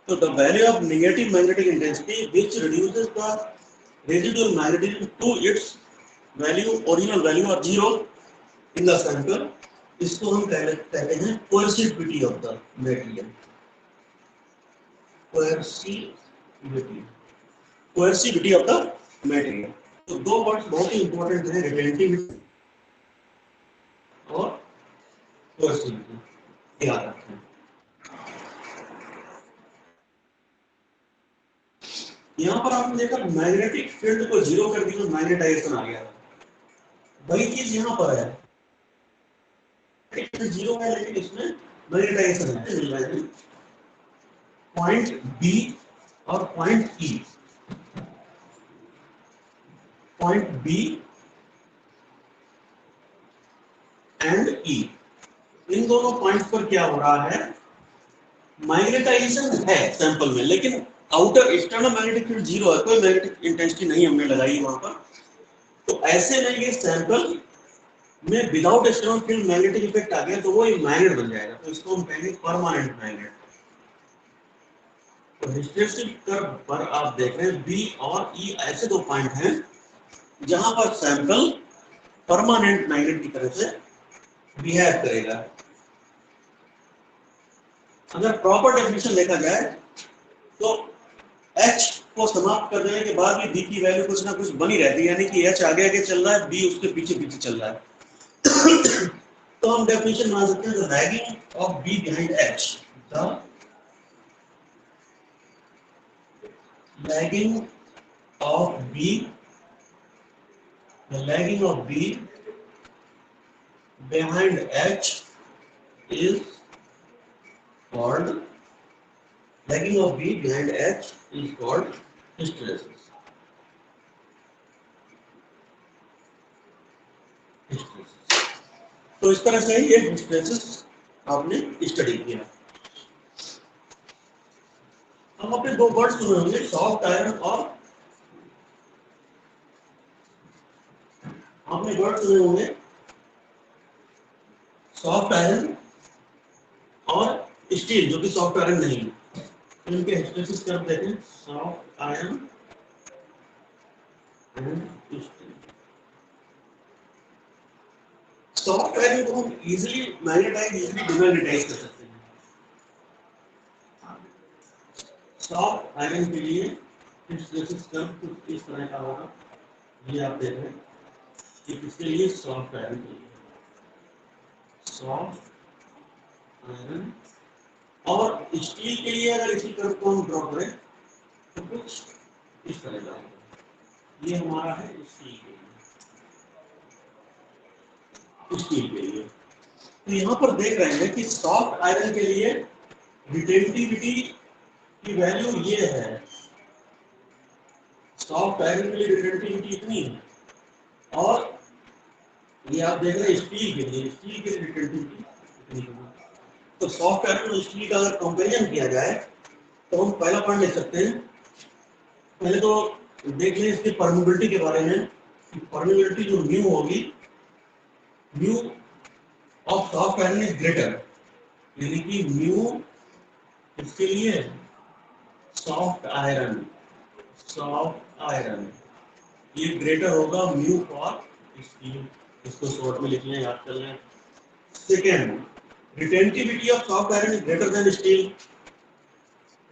So the value of negative magnetic intensity, which reduces the residual magnetism to its original value of 0 in the sample, इसको हम कहते हैं coercivity of the material. Coercivity of the material. तो दो वर्ड्स बहुत ही important हैं, रिलेटिविटी और coercivity, याद रखें। यहाँ पर आपने देखा मैग्नेटिक फील्ड को 0 कर दिया, मैग्नेटाइजेशन आ गया। वही चीज यहाँ पर है, 0 है लेकिन इसमें मैग्नेटाइजेशन है। पॉइंट B और point E, point B and E, इन दोनों पॉइंट्स पर क्या हो रहा है? मैग्नेटाइजेशन है सैंपल में, लेकिन आउटर एक्सटर्नल मैग्नेटिक फील्ड 0 है, कोई मैग्नेटिक इंटेंसिटी नहीं हमने लगाई वहां पर। तो ऐसे में ये सैंपल में without external field magnetic effect आ गया तो वो एक मैग्नेट बन जाएगा। तो इसको हम कहेंगे परमानेंट मैग्नेट। तो हिस्टेरेसिस कर्व पर आप देख रहे हैं B और E ऐसे दो पॉइंट हैं जहां पर सैंपल परमानेंट मैग्नेट की तरह से बिहेव करेगा। अगर प्रॉपर डेफिनेशन देखा जाए तो H को समाप्त कर देने के बाद भी B की वैल्यू कुछ ना कुछ बनी रहती है, यानी कि H आगे आगे चल रहा है, B उसके पीछे पीछे चल रहा है। तो हम डेफिनेशन मान सकते हैं lagging of B behind H, the lagging of B behind H is called lagging of B behind H is called hysteresis. तो इस तरह से ये हिस्टेरेसिस आपने स्टडी किया। हम अपने दो वर्ड सुने होंगे, सॉफ्ट आयरन और आपने वर्ड सुने होंगे सॉफ्ट आयरन और स्टील जो कि सॉफ्ट आयरन नहीं है, तो इनके हिस्टैरिसीस कर्व देखें, soft iron and steel. Soft iron को हम इजीली मैग्नेटाइज, इजीली डिमैग्नेटाइज कर सकते हैं। सॉफ्ट आयरन के लिए हिस्टैरिसीस कर्व कुछ इस तरह का होगा, ये आप देख रहे हैं कि किसके लिए, सॉफ्ट आयरन के लिए, सॉफ्ट आयरन। और स्टील के लिए अगर इसी कर्व को हम ड्रॉ करें तो कुछ इस तरह का होगा, ये हमारा है स्टील के लिए, स्टील के लिए। तो यहाँ पर देख रहे हैं कि सॉफ्ट आयरन के लिए रिटेंटिविटी की वैल्यू ये है, सॉफ्ट आयरन के लिए रिटेंटिविटी इतनी है, और ये आप देख रहे हैं स्टील के लिए, स्टील के लिए रिटेंटिविटी इतनी है। तो सॉफ्ट आयरन और स्टील का अगर कंपैरिजन किया जाए तो हम पहला पॉइंट ले सकते हैं, पहले तो देख लें इसकी परमेबिलिटी के बारे में। परमेबिलिटी जो म्यू होगी, mu of soft iron is greater, यानी कि म्यू इसके लिए सॉफ्ट आयरन, सॉफ्ट आयरन ये ग्रेटर होगा म्यू फॉर स्टील। इसको शॉर्ट में लिख लें, याद कर लें। Second, retentivity of soft iron is greater than steel.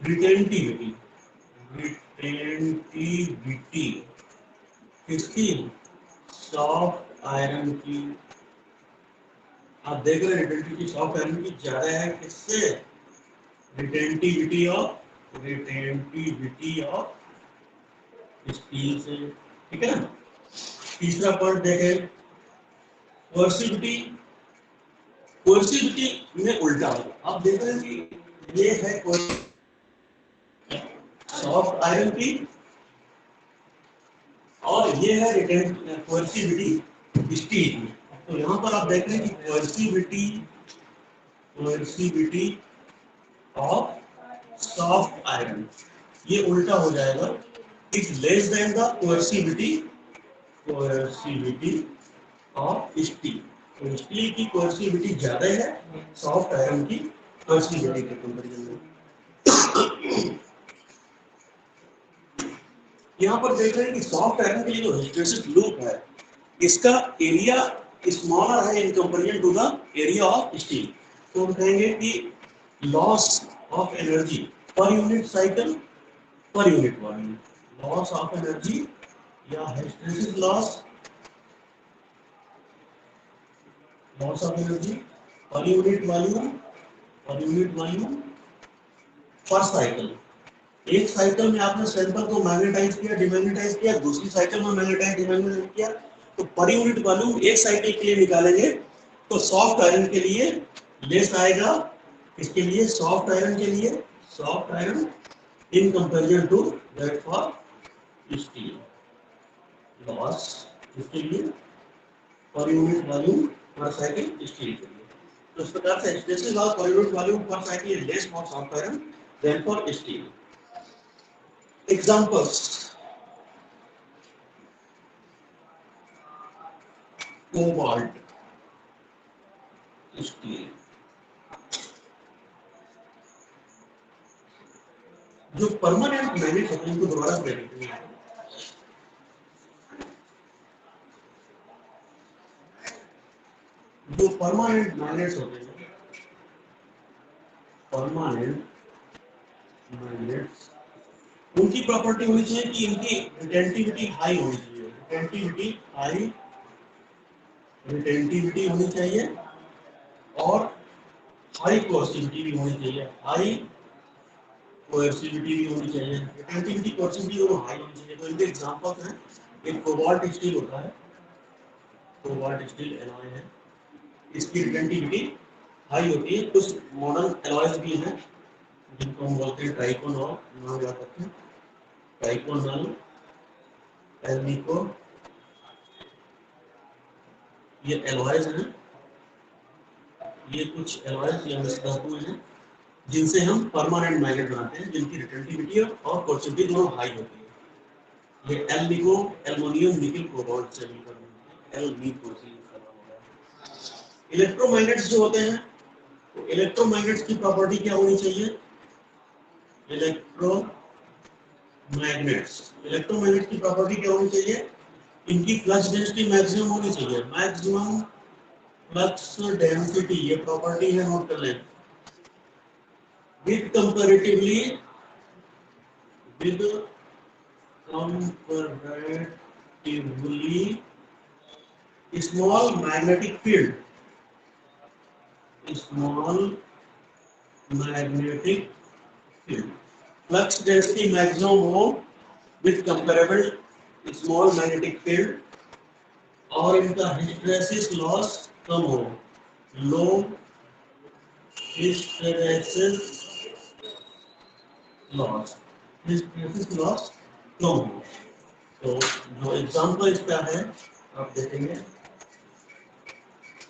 Retentivity, retentivity किसकी, सॉफ्ट आयरन की। आप देख रहे हैं रिटेंटिविटी सॉफ्ट आयरन की ज्यादा है किससे, रिटेंटिविटी ऑफ स्टील से, ठीक है ना। तीसरा पॉइंट देखें, कोर्सिविटी, कोर्सिविटी में उल्टा होगा। आप देख रहे हैं कि ये है सॉफ्ट आयरन की और ये है कोर्सिविटी स्टील की। तो यहाँ पर आप देख रहे हैं कि कोर्सिविटी ऑफ सॉफ्ट आयरन ये उल्टा हो जाएगा, is less than the कोर्सिविटी of steel. तो स्टील की कोर्सिविटी ज्यादा है सॉफ्ट आयरन की कोर्सिविटी के कंपैरिजन में। यहाँ पर देख रहे हैं कि सॉफ्ट आयरन के लिए जो हिस्टैरिसीस लूप है, इसका एरिया स्मॉलर है in comparison to the area of steel. तो हम कहेंगे कि loss of energy per unit cycle per unit volume, loss of energy या hysteresis loss, loss of energy per unit volume per cycle. एक cycle में आपने sample को magnetise किया, डिमैग्नेटाइज किया, दूसरी साइकिल में मैग्नेटाइज डिमैग्नेटाइज किया, तो पर यूनिट वॉल्यूम एक साइकिल के लिए निकालेंगे तो सॉफ्ट आयरन के लिए लेस आएगा, इसके लिए सॉफ्ट आयरन के लिए, soft iron in comparison to that for steel. Loss इसके लिए per unit volume per cycle steel के लिए। तो इस प्रकार से hysteresis loss per unit volume per cycle is less for soft iron than for steel. Examples, cobalt steel, जो permanent magnet होते हैं उनको दोबारा से देखते हैं। जो परमानेंट मैग्नेट्स होते हैं, परमानेंट मैग्नेट्स, उनकी प्रॉपर्टी होनी चाहिए कि इनकी रिटेंटिविटी हाई होनी चाहिए, रिटेंटिविटी होनी चाहिए और हाई कोर्सिविटी भी होनी चाहिए, हाई कोर्सिविटी भी होनी चाहिए, रिटेंटिविटी कोर्सिविटी दोनों हाई होनी चाहिए। तो इनके एग्जांपल्स हैं, एक कोबाल्ट स्टील होता है, कोबाल्ट स्टील एलॉय है, इसकी रिटेंटिविटी हाई होती है। कुछ मॉडर्न एलॉयज भी हैं जिनको हम बोलते हैं ट्राइकोनॉल, नाम याद रखें, ट्राइकोनॉल, एल्निको, ये एलॉयज हैं, ये कुछ एलॉयज या धातु हैं जिनसे हम परमानेंट मैग्नेट बनाते हैं, जिनकी रिटेंटिविटी और कोर्सिविटी दोनों हाई होती है। ये एल्निको एल्युमिनियम निकल कोबाल्ट से मिलकर एल्निको से इलेक्ट्रोमैग्नेट्स जो होते हैं, तो इलेक्ट्रोमैग्नेट्स की प्रॉपर्टी क्या होनी चाहिए? इलेक्ट्रोमैग्नेट की प्रॉपर्टी क्या होनी चाहिए? इनकी फ्लक्स डेंसिटी मैक्सिमम होनी चाहिए, मैक्सिमम फ्लक्स डेंसिटी, ये प्रॉपर्टी है, नोट कर लें। With comparatively small magnetic field, flux density maximum हो with comparable small magnetic field, और इनका हिस्टैरिसीस लॉस कम हो, लो हिस्टैरिसीस लॉस कम हो। तो जो एग्जांपल इसका है आप देखेंगे,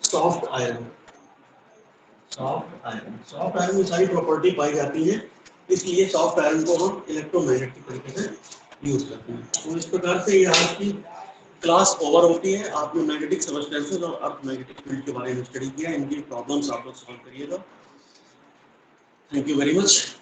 सॉफ्ट आयरन में सारी प्रॉपर्टी पाई जाती है, इसलिए सॉफ्ट आयरन को हम इलेक्ट्रोमैग्नेट की तरीके से यूज करते हैं। तो इस प्रकार से ये आज की क्लास ओवर होती है। आपने मैग्नेटिक सबस्टेंसेस और अर्थ मैग्नेटिक फील्ड के बारे में स्टडी किया, इनकी प्रॉब्लम्स आप लोग सॉल्व करिएगा। Thank you very much.